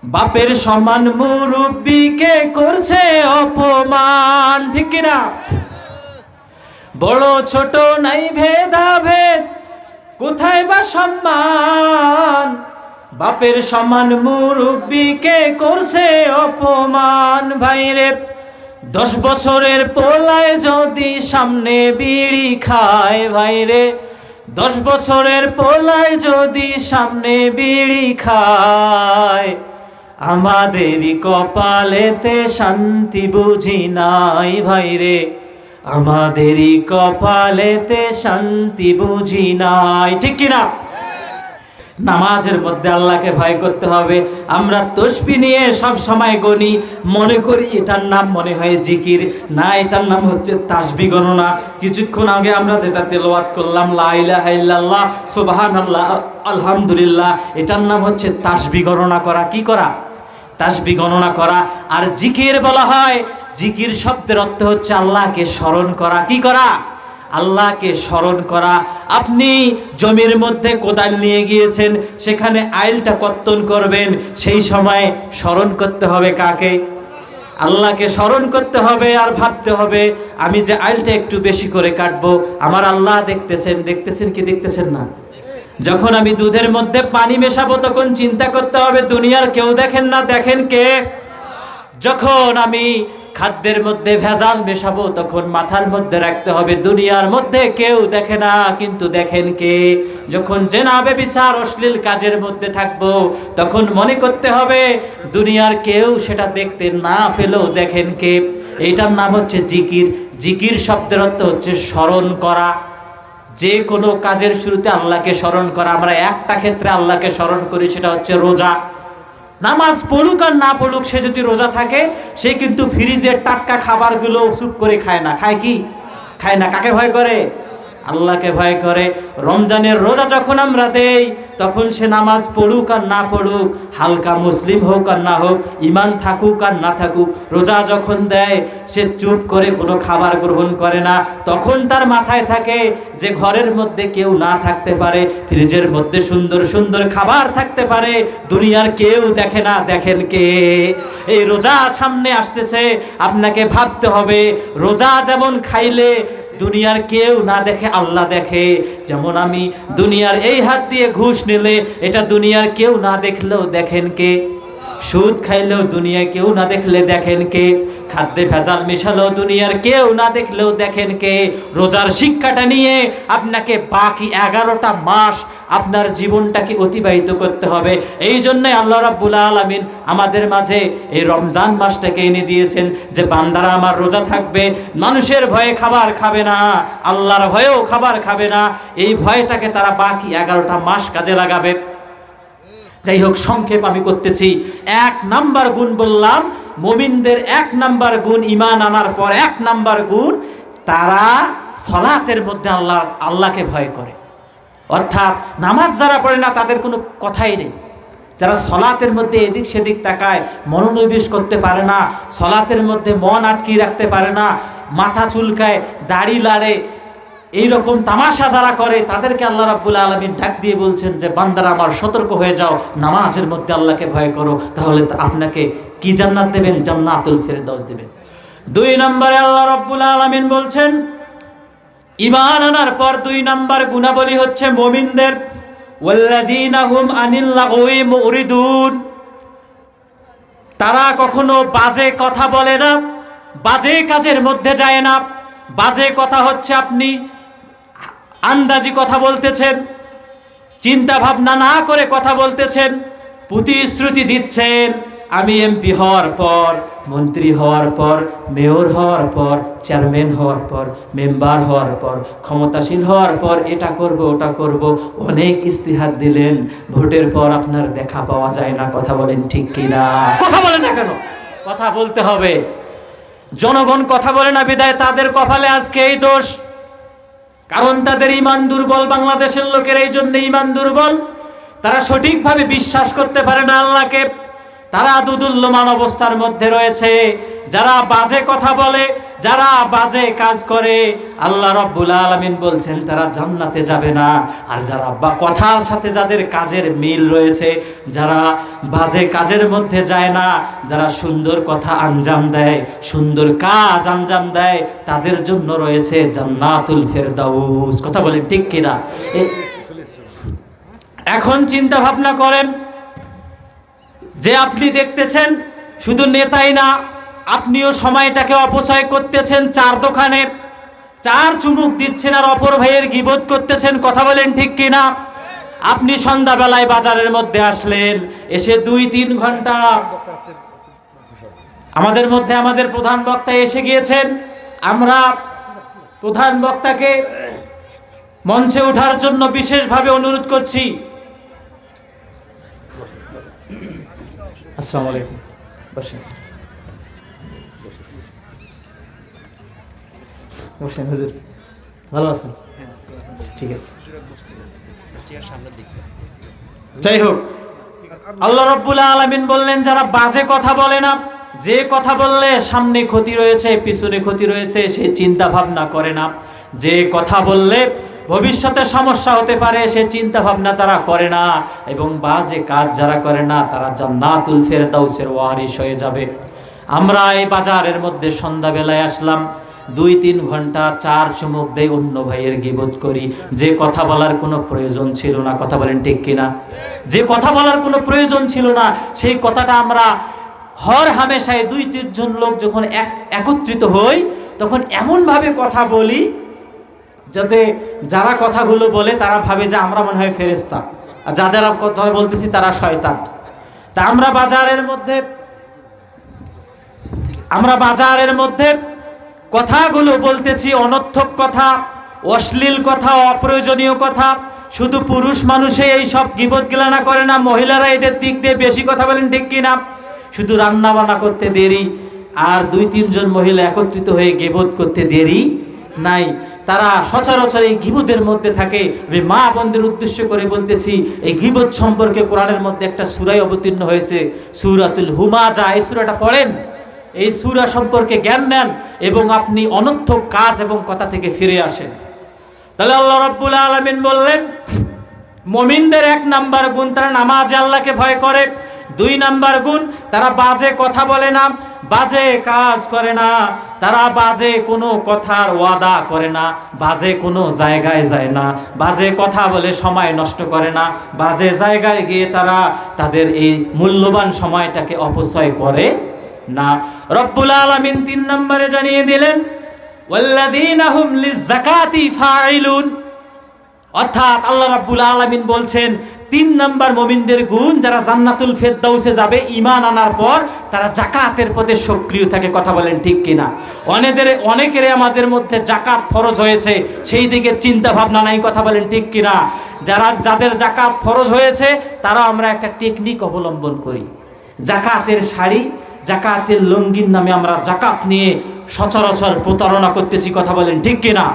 বাপের সমান মুরব্বিকে করছে অপমান, ঠিক না? বড় ছোট নাই ভেদাভেদ, কোথায় বা সম্মান, বাপের সমান মুরব্বিকে করছে অপমান ভাইরে। 10 বছরের পোলায় যদি সামনে বিড়ি খায় ভাইরে, 10 বছরের পোলায় যদি সামনে বিড়ি খায়। আমাদেরই কপালেতে শান্তি বুঝি নাই ভাইরে, আমাদেরই কপালেতে শান্তি বুঝি নাই, ঠিক কিনা? নামাজের মধ্যে আল্লাহকে ভয় করতে হবে। আমরা তসবিহ নিয়ে সব সময় গনি, মনে করি এটার নাম মনে হয় জিকির, না এটার নাম হচ্ছে তাসবিহ গণনা। কিছুক্ষণ আগে আমরা যেটা তেলাওয়াত করলাম লা ইলাহা ইল্লাল্লাহ সুবহানাল্লাহ আলহামদুলিল্লাহ, এটার নাম হচ্ছে তাসবিহ গণনা করা। কি করা? তাসবিহ গণনা করা। আর জিকির বলা হয়, জিকির শব্দের অর্থ হচ্ছে আল্লাহকে স্মরণ করা। কি করা? আল্লাহকে স্মরণ করা। আপনি জমির মধ্যে কোদাল নিয়ে গিয়েছেন, সেখানে আইলটা কর্তন করবেন, সেই সময় স্মরণ করতে হবে কাকে? আল্লাহকে স্মরণ করতে হবে। আর ভাবতে হবে আমি যে আইলটা একটু বেশি করে কাটবো, আমার আল্লাহ দেখতেছেন। দেখতেছেন কি দেখতেছেন না? যখন আমি দুধের মধ্যে পানি মেশাবো তখন চিন্তা করতে হবে দুনিয়ার কেউ দেখেন না, দেখেন কে? যখন আমি খাদ্যের মধ্যে ভেজাল মেশাবো তখন মাথার মধ্যে রাখতে হবে দুনিয়ার মধ্যে কেউ দেখে না, কিন্তু দেখেন কে? যখন জেনা ব্যভিচার অশ্লীল কাজের মধ্যে থাকবো তখন মনে করতে হবে দুনিয়ার কেউ সেটা দেখতে না পেলেও দেখেন কে? এইটার নাম হচ্ছে জিকির। জিকির শব্দের অর্থ হচ্ছে স্মরণ করা। যে কোনো কাজের শুরুতে আল্লাহকে স্মরণ করা। আমরা একটা ক্ষেত্রে আল্লাহকে স্মরণ করি, সেটা হচ্ছে রোজা। নামাজ পড়ুক আর না পড়ুক, সে যদি রোজা থাকে সে কিন্তু ফ্রিজের টাটকা খাবারগুলো চুপ করে খায় না। খায় কি? খায় না। কাকে ভয় করে? আল্লাহকে ভয় করে। রমজানের রোজা যখন আমরা দেই তখন সে নামাজ পড়ুক আর না পড়ুক, হালকা মুসলিম হোক আর না হোক, ইমান থাকুক আর না থাকুক, রোজা যখন দেয় সে চুপ করে কোনো খাবার গ্রহণ করে না। তখন তার মাথায় থাকে যে ঘরের মধ্যে কেউ না থাকতে পারে, ফ্রিজের মধ্যে সুন্দর সুন্দর খাবার থাকতে পারে, দুনিয়ার কেউ দেখে না, দেখেন কে? এই রোজা সামনে আসতেছে, আপনাকে ভাবতে হবে রোজা যেমন খাইলে দুনিয়ার কেউ না দেখে আল্লাহ দেখে, যেমন আমি দুনিয়ার এই হাত দিয়ে ঘুষ নিলে এটা দুনিয়ার কেউ না দেখলেও দেখেন কে? সুদ খাইলেও দুনিয়ায় কেউ না দেখলে দেখেন কে? খাদ্যে ভেজাল মিশালেও দুনিয়ার কেউ না দেখলেও দেখেন কে? রোজার শিক্ষাটা নিয়ে আপনাকে বাকি 11টা মাস আপনার জীবনটাকে অতিবাহিত করতে হবে। এই জন্যই আল্লাহ রাব্বুল আলামিন আমাদের মাঝে এই রমজান মাসটাকে এনে দিয়েছেন যে বান্দারা আমার রোজা থাকবে, মানুষের ভয়ে খাবার খাবে না, আল্লাহর ভয়েও খাবার খাবে না। এই ভয়টাকে তারা বাকি 11টা মাস কাজে লাগাবে। যাই হোক, সংক্ষেপ আমি করতেছি। 1 নাম্বার গুণ বললাম, মুমিনদের 1 নাম্বার গুণ, ঈমান আনার পর 1 নাম্বার গুণ, তারা সালাতের মধ্যে আল্লাহকে ভয় করে। অর্থাৎ নামাজ যারা পড়ে না তাদের কোনো কথাই নেই। যারা সলাতের মধ্যে এদিক সেদিক তাকায়, মনোনিবেশ করতে পারে না, সলাতের মধ্যে মন আটকিয়ে রাখতে পারে না, মাথা চুলকায়, দাড়ি লাড়ে, এইরকম তামাশা যারা করে, তাদেরকে আল্লাহ রাব্বুল আলামিন ডাক দিয়ে বলছেন যে বান্দারা আমার, সতর্ক হয়ে যাও, নামাজের মধ্যে আল্লাহকে ভয় করো, তাহলে আপনাকে কি জান্নাত দেবেন? জান্নাতুল ফেরদাউস দেবেন। 2 নম্বরে আল্লাহ রাব্বুল আলামিন বলছেন, ঈমান আনার পর 2 নাম্বার গুণাবলী হচ্ছে মুমিনদের, ওয়াল্লাযীনা হুম আনিল লাগওয়ি মুরিদুন, তারা কখনো বাজে কথা বলে না, বাজে কাজের মধ্যে যায় না। বাজে কথা হচ্ছে আপনি আন্দাজি কথা বলতেছেন, চিন্তা ভাবনা না করে কথা বলতেছেন, প্রতিশ্রুতি দিচ্ছেন, আমি এমপি হওয়ার পর, মন্ত্রী হওয়ার পর, মেয়র হওয়ার পর, চেয়ারম্যান হওয়ার পর, মেম্বার হওয়ার পর, ক্ষমতাসীন হওয়ার পর এটা করব ওটা করব, অনেক ইস্তিহার দিলেন, ভোটের পর আপনার দেখা পাওয়া যায় না। কথা বলেন ঠিক কিনা? কথা বলেন না কেন? কথা বলতে হবে। জনগণ কথা বলে না বিদায় তাদের কপালে আজকে এই দোষ, কারণ তাদের ঈমান দুর্বল। বাংলাদেশের লোকের এই জন্য ঈমান দুর্বল, তারা সঠিকভাবে বিশ্বাস করতে পারে না আল্লাহকে, তারা দুদুল্যমান অবস্থার মধ্যে রয়েছে। যারা বাজে কথা বলে, যারা বাজে কাজ করে, আল্লাহ রাব্বুল আলামিন বলছেন তারা জান্নাতে যাবে না। আর যারা কথার সাথে যাদের কাজের মিল রয়েছে, যারা বাজে কাজের মধ্যে যায় না, যারা সুন্দর কথা আঞ্জাম দেয়, সুন্দর কাজ আঞ্জাম দেয়, তাদের জন্য রয়েছে জান্নাতুল ফেরদাউস। কথা বলেন ঠিক কিনা? এখন চিন্তা ভাবনা করেন যে আপনি দেখতেছেন শুধু নেতাই না, আপনিও সময়টাকে অপচয় করতেছেন, 4 দোকানে 4 চুমুক দিচ্ছেন আর অপর ভাইয়ের গীবত করতেছেন। কথা বলেন ঠিক কিনা? আপনি সন্ধ্যাবেলায় বাজারের মধ্যে আসলেন, এসে 2-3 ঘন্টা, আমাদের মধ্যে আমাদের প্রধান বক্তা এসে গিয়েছেন, আমরা প্রধান বক্তাকে মঞ্চে ওঠার জন্য বিশেষভাবে অনুরোধ করছি। আসসালামু আলাইকুম। বসেন বসেন হুজুর, ভালো আছেন? ঠিক আছে। যাই হোক, আল্লাহ রাব্বুল আলামিন বললেন যারা বাজে কথা বলে না, যে কথা বললে সামনে ক্ষতি রয়েছে পিছনে ক্ষতি রয়েছে সে চিন্তা ভাবনা করে না, যে কথা বললে ভবিষ্যতে সমস্যা হতে পারে সে চিন্তা ভাবনা তারা করে না, এবং বাজে কাজ যারা করে না তারা জান্নাতুল ফেরদাউসের ওয়ারিস হয়ে যাবে। আমরা এই বাজারের মধ্যে সন্ধ্যাবেলায় আসলাম, 2-3 ঘন্টা 4 চুমুক দেই, অন্য ভাইয়ের গীবত করি, যে কথা বলার কোনো প্রয়োজন ছিল না। কথা বলেন ঠিক কিনা? যে কথা বলার কোনো প্রয়োজন ছিল না, সেই কথাটা আমরা হর হামেশায় 2-3 জন লোক যখন একত্রিত হই তখন এমনভাবে কথা বলি যাতে যারা কথাগুলো বলে তারা ভাবে যে আমরা মনে হয় ফেরেশতা, আর যাদের কথা বলতেছি তারা শয়তান। তা আমরা বাজারের মধ্যে কথাগুলো বলতেছি, অনর্থক কথা, অশ্লীল কথা, অপ্রয়োজনীয় কথা। শুধু পুরুষ মানুষে এই সব গীবত গিলানা করে না, মহিলারা এদের দিক দিয়ে বেশি কথা বলেন ঠিক কিনা? শুধু রান্না বান্না করতে দেরি আর 2-3 জন মহিলা একত্রিত হয়ে গীবত করতে দেরি নাই, তারা সচরাচর এই গীবতের মধ্যে থাকে। আমি মা বোনদের উদ্দেশ্য করে বলতেছি, এই গীবত সম্পর্কে কোরআনের মধ্যে একটা সূরা অবতীর্ণ হয়েছে, সূরাতুল হুমাজা। এই সূরাটা পড়েন, এই সূরা সম্পর্কে জ্ঞান নেন এবং আপনি অনর্থক কাজ এবং কথা থেকে ফিরে আসেন। তাহলে আল্লাহ রাব্বুল আলামিন বললেন মুমিনদের 1 নাম্বার গুণ তারা নামাজে আল্লাহকে ভয় করে, 2 নাম্বার গুণ তারা বাজে কথা বলে না, বাজে কাজ করে না, তারা বাজে কোনো কথার ওয়াদা করে না, বাজে কোনো জায়গায় যায় না, বাজে কথা বলে সময় নষ্ট করে না, বাজে জায়গায় গিয়ে তারা তাদের এই মূল্যবান সময়টাকে অপচয় করে না। রব্বুল আলামিন 3 নম্বরে জানিয়ে দিলেন ওয়াল্লাযীনা হুম লিয-যাকাতি ফাঈলুন, অর্থাৎ আল্লাহ রাব্বুল আলামিন বলছেন 3 নম্বর মুমিনদের গুণ, যারা জান্নাতুল ফেরদাউসে যাবে ঈমান আনার পর তারা যাকাতের প্রতি সক্রিয় থাকে। কথা বলেন ঠিক কিনা? অনেকের আমাদের মধ্যে যাকাত ফরজ হয়েছে, সেই দিকে চিন্তা ভাবনা নাই। কথা বলেন ঠিক কিনা? যাদের জাকাত ফরজ হয়েছে তারা আমরা একটা টেকনিক অবলম্বন করি। জাকাতের শাড়ি, জাকাতের লুঙ্গির নামে আমরা জাকাত নিয়ে সচরাচর প্রতারণা করতেছি, কথা বলেন ঠিক কিনা?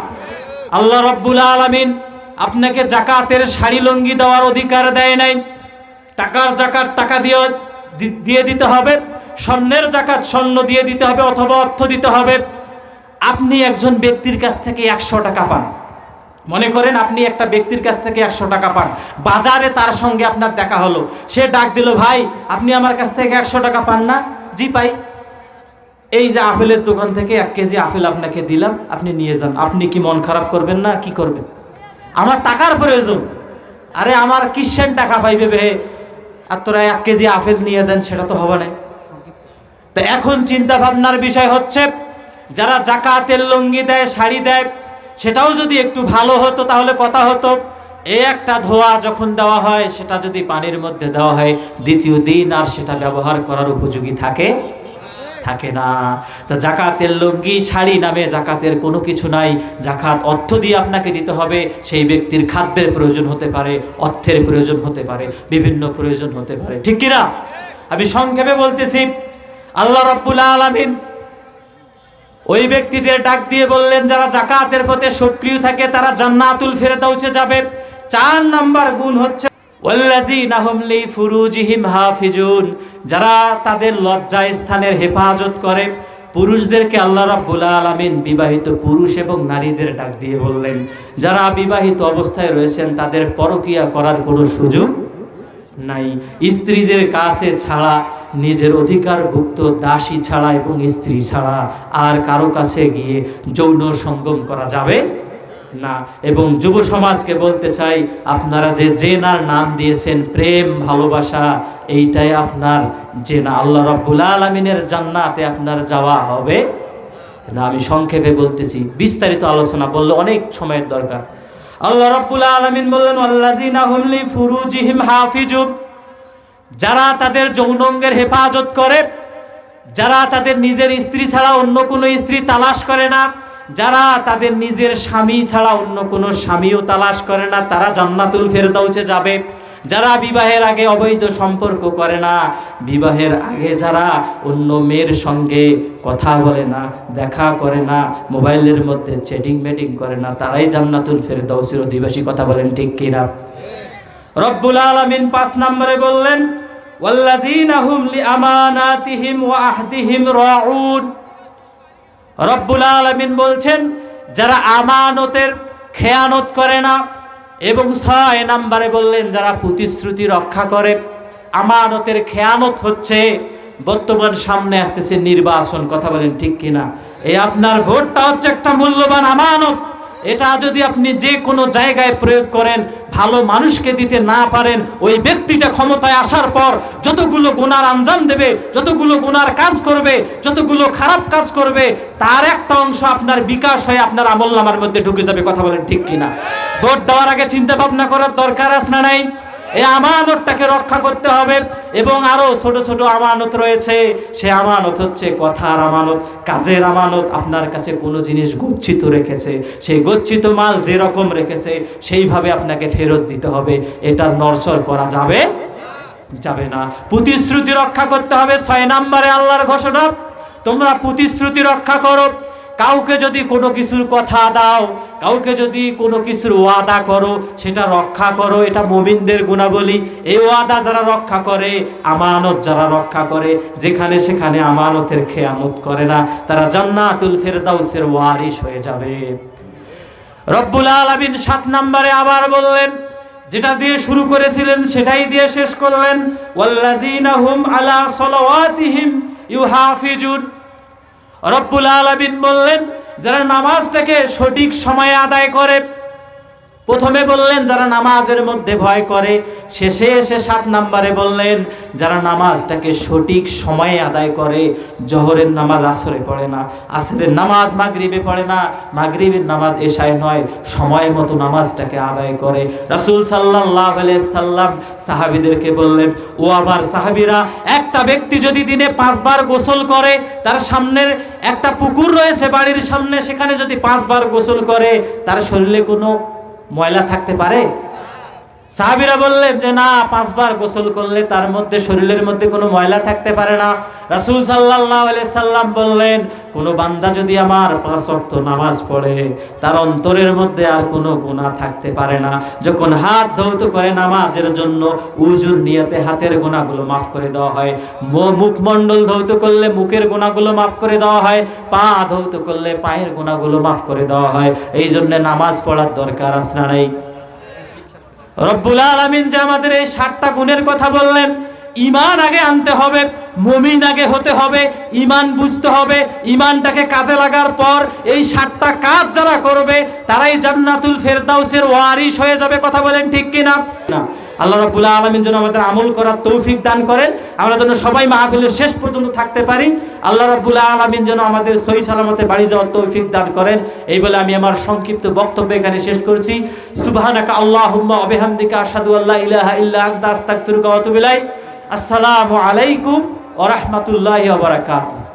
আল্লাহ রাব্বুল আলামিন আপনাকে জাকাতের শাড়ি লুঙ্গি দেওয়ার অধিকার দেয় নাই। টাকার জাকাত টাকা দিয়ে দিতে হবে, স্বর্ণের জাকাত স্বর্ণ দিয়ে দিতে হবে অথবা অর্থ দিতে হবে। আপনি একজন ব্যক্তির কাছ থেকে 100 টাকা পান, মনে করেন আপনি একটা ব্যক্তির কাছ থেকে 100 টাকা পান, বাজারে তার সঙ্গে আপনার দেখা হলো, সে ডাক দিল, ভাই আপনি আমার কাছ থেকে 100 টাকা পান না? জি পাই। এই যে আপেলের দোকান থেকে 1 কেজি আপেল আপনাকে দিলাম, আপনি নিয়ে যান। আপনি কি মন খারাপ করবেন না? কি করবেন? আমার টাকার প্রয়োজন, আরে আমার কিসের টাকা পাইবে বে, আর তোরা 1 কেজি আপেল নিয়ে দেন, সেটা তো হবে না। তো এখন চিন্তা ভাবনার বিষয় হচ্ছে, যারা জাকাতের লুঙ্গি দেয়, শাড়ি দেয়, সেটাও যদি একটু ভালো হতো তাহলে কথা হতো। এই একটা ধোয়া যখন দেওয়া হয়, সেটা যদি পানির মধ্যে দেওয়া হয়, দ্বিতীয় দিন আর সেটা ব্যবহার করার উপযোগী থাকে না। তো জাকাতের লুঙ্গি শাড়ি নামে জাকাতের কোনো কিছু নাই। জাকাত অর্থ দিয়ে আপনাকে দিতে হবে। সেই ব্যক্তির খাদ্যের প্রয়োজন হতে পারে, অর্থের প্রয়োজন হতে পারে, বিভিন্ন প্রয়োজন হতে পারে, ঠিক কিনা? আমি সংক্ষেপে বলতেছি, আল্লাহ রাব্বুল আলামিন ওই ব্যক্তিদের ডাক দিয়ে বললেন, যারা জাকাতের পথে সক্রিয় থাকে তারা জান্নাতুল ফেরদাউসে যাবে। 4 নাম্বার গুণ হচ্ছে ওয়াল্লাযীনা হুম লিফুরুজিহিম হাফিজুন, যারা তাদের লজ্জা স্থানের হেফাজত করে। পুরুষদেরকে আল্লাহ রাব্বুল আলামিন বিবাহিত পুরুষ এবং নারীদের ডাক দিয়ে বললেন, যারা বিবাহিত অবস্থায় রয়েছেন তাদের পরকিয়া করার কোনো সুযোগ নাই। স্ত্রীদের কাছে ছাড়া, নিজের অধিকারভুক্ত দাসী ছাড়া এবং স্ত্রী ছাড়া আর কারো কাছে গিয়ে যৌন সঙ্গম করা যাবে না। এবং যুব সমাজকে বলতে চাই, আপনারা যে জেনার নাম দিয়েছেন প্রেম ভালোবাসা, এইটাই আপনার জেনা। আল্লাহ রাব্বুল আলামিনের জান্নাতে আপনার যাওয়া হবে না। আমি সংক্ষেপে বলতেছি, বিস্তারিত আলোচনা বললে অনেক সময়ের দরকার। আল্লাহ রাব্বুল আলামিন বললেন, ওয়াল্লাযীনা হুম লিফুরুজিহিম হাফিজুন, যারা তাদের যৌনাঙ্গের হেফাজত করে, যারা তাদের নিজের স্ত্রী ছাড়া অন্য কোনো স্ত্রী তালাশ করে না, যারা তাদের নিজের স্বামী ছাড়া অন্য কোনো স্বামীও তালাশ করে না, তারা জান্নাতুল ফেরদাউসে যাবে। যারা বিবাহের আগে অবৈধ সম্পর্ক করে না, বিবাহের আগে যারা অন্য মেয়ের সঙ্গে কথা বলে না, দেখা করে না, মোবাইলের মধ্যে চ্যাটিং মেটিং করে না, তারাই জান্নাতুল ফেরদাউসের অধিবাসী, কথা বলেন ঠিক কিনা? রব্বুল আলামিন 5 নম্বরে বললেন, ওয়াল্লাযীনা হুম লিআমানাতিহিম ওয়া আহদিহিম রাউন। রব্বুল আলামিন বলছেন, যারা আমানতের খেয়ানত করে না। এবং 6 নম্বরে বললেন, যারা প্রতিশ্রুতি রক্ষা করে। আমানতের খেয়ানত হচ্ছে, বর্তমান সামনে আসতেছে নির্বাচন, কথা বলেন ঠিক কিনা? এই আপনার ভোটটা হচ্ছে একটা মূল্যবান আমানত। এটা যদি আপনি যে কোনো জায়গায় প্রয়োগ করেন, ভালো মানুষকে দিতে না পারেন, ওই ব্যক্তিটা ক্ষমতায় আসার পর যতগুলো গুনার আঞ্জাম দেবে, যতগুলো গুনার কাজ করবে, যতগুলো খারাপ কাজ করবে, তার একটা অংশ আপনার বিকাশ হয়ে আপনার আমলনামার মধ্যে ঢুকে যাবে, কথা বলেন ঠিক কিনা? ভোট দেওয়ার আগে চিন্তা ভাবনা করার দরকার আছে না নাই? এই আমানতটাকে রক্ষা করতে হবে। এবং আরো ছোট ছোট আমানত রয়েছে। সে আমানত হচ্ছে কথার আমানত, কাজের আমানত। আপনার কাছে কোনো জিনিস গচ্ছিত রেখেছে, সেই গচ্ছিত মাল যেরকম রেখেছে সেইভাবে আপনাকে ফেরত দিতে হবে। এটা নড়চড় করা যাবে না। প্রতিশ্রুতি রক্ষা করতে হবে। 6 নম্বরে আল্লাহর ঘোষণা, তোমরা প্রতিশ্রুতি রক্ষা করো। কাউকে যদি কোনো কিছুর কথা দাও, কাউকে যদি কোনো কিছুর ওয়াদা করো, সেটা রক্ষা করো। এটা মুমিনদের গুণাবলী। এই ওয়াদা যারা রক্ষা করে, আমানত যারা রক্ষা করে, যেখানে সেখানে আমানতের খেয়ানত করে না, তারা জান্নাতুল ফেরদাউসের ওয়ারিস হয়ে যাবে। রব্বুল আলামিন 7 নম্বরে আবার বললেন, যেটা দিয়ে শুরু করেছিলেন সেটাই দিয়ে শেষ করলেন, ওয়াল্লাযীনা হুম আলা সালাওয়াতিহিম ইউহাফিজুন। রব্বুল আলামিন বললেন, যারা নামাজটাকে সঠিক সময়ে আদায় করে। প্রথমে বললেন যারা নামাজের মধ্যে ভয় করে, শেষে এসে 7 নম্বরে বললেন যারা নামাজটাকে সঠিক সময়ে আদায় করে। জোহরের নামাজ আসরে পড়ে না, আসরের নামাজ মাগরিবে পড়ে না, মাগরিবের নামাজ এশায় নয়, সময় মতো নামাজটাকে আদায় করে। রাসূল সাল্লাল্লাহু আলাইহি সাল্লাম সাহাবীদেরকে বললেন, ও আমার সাহাবীরা, একটা ব্যক্তি যদি দিনে 5 বার গোসল করে, তার সামনের একটা পুকুর রয়েছে বাড়ির সামনে, সেখানে যদি 5 বার গোসল করে, তার শরীরে কোনো ময়লা থাকতে পারে? সাহাবীরা বললেন যে না, 5 বার গোসল করলে তার মধ্যে শরীরের মধ্যে কোনো ময়লা থাকতে পারে না। রাসূল সাল্লাল্লাহু আলাইহি সাল্লাম বললেন, কোনো বান্দা যদি আমার 5 ওয়াক্ত নামাজ পড়ে তার অন্তরের মধ্যে আর কোনো গুনাহ থাকতে পারে না। যখন হাত ধৌত করে নামাজের জন্য উজুর নিয়তে হাতের গুনাহগুলো মাফ করে দেওয়া হয়, মুখমণ্ডল ধৌত করলে মুখের গুনাহগুলো মাফ করে দেওয়া হয়, পা ধৌত করলে পায়ের গুনাহগুলো মাফ করে দেওয়া হয়। এই জন্য নামাজ পড়ার দরকার আছে না নাই? রব্বুল আলামিন যে আমাদের এই 7টা গুণের কথা বললেন, ঈমান আগে আনতে হবে, মুমিন আগে হতে হবে, ঈমান বুঝতে হবে। ঈমানটাকে কাজে লাগার পর এই 7টা কাজ যারা করবে তারাই জান্নাতুল ফেরদাউসের ওয়ারিশ হয়ে যাবে। কথা বলেন ঠিক কিনা? না, আল্লাহ রাব্বুল আলামিন যেন আমাদের আমল করার তৌফিক দান করেন, আমরা যেন সবাই মাহফিলের শেষ পর্যন্ত থাকতে পারি। আল্লাহ রাব্বুল আলামিন যেন আমাদের সহি সালামতে বাড়ি যাওয়ার তৌফিক দান করেন। এই বলে আমি আমার সংক্ষিপ্ত বক্তব্য এখানে শেষ করছি। সুবহানাকা আল্লাহুম্মা ওয়া বিহামদিকা আশহাদু আল্লা ইলাহা ইল্লা আনতা আস্তাগফিরুকা ওয়া আতুবু ইলাইক। আসসালামু আলাইকুম ওয়া রাহমাতুল্লাহি ওয়া বারাকাতুহু।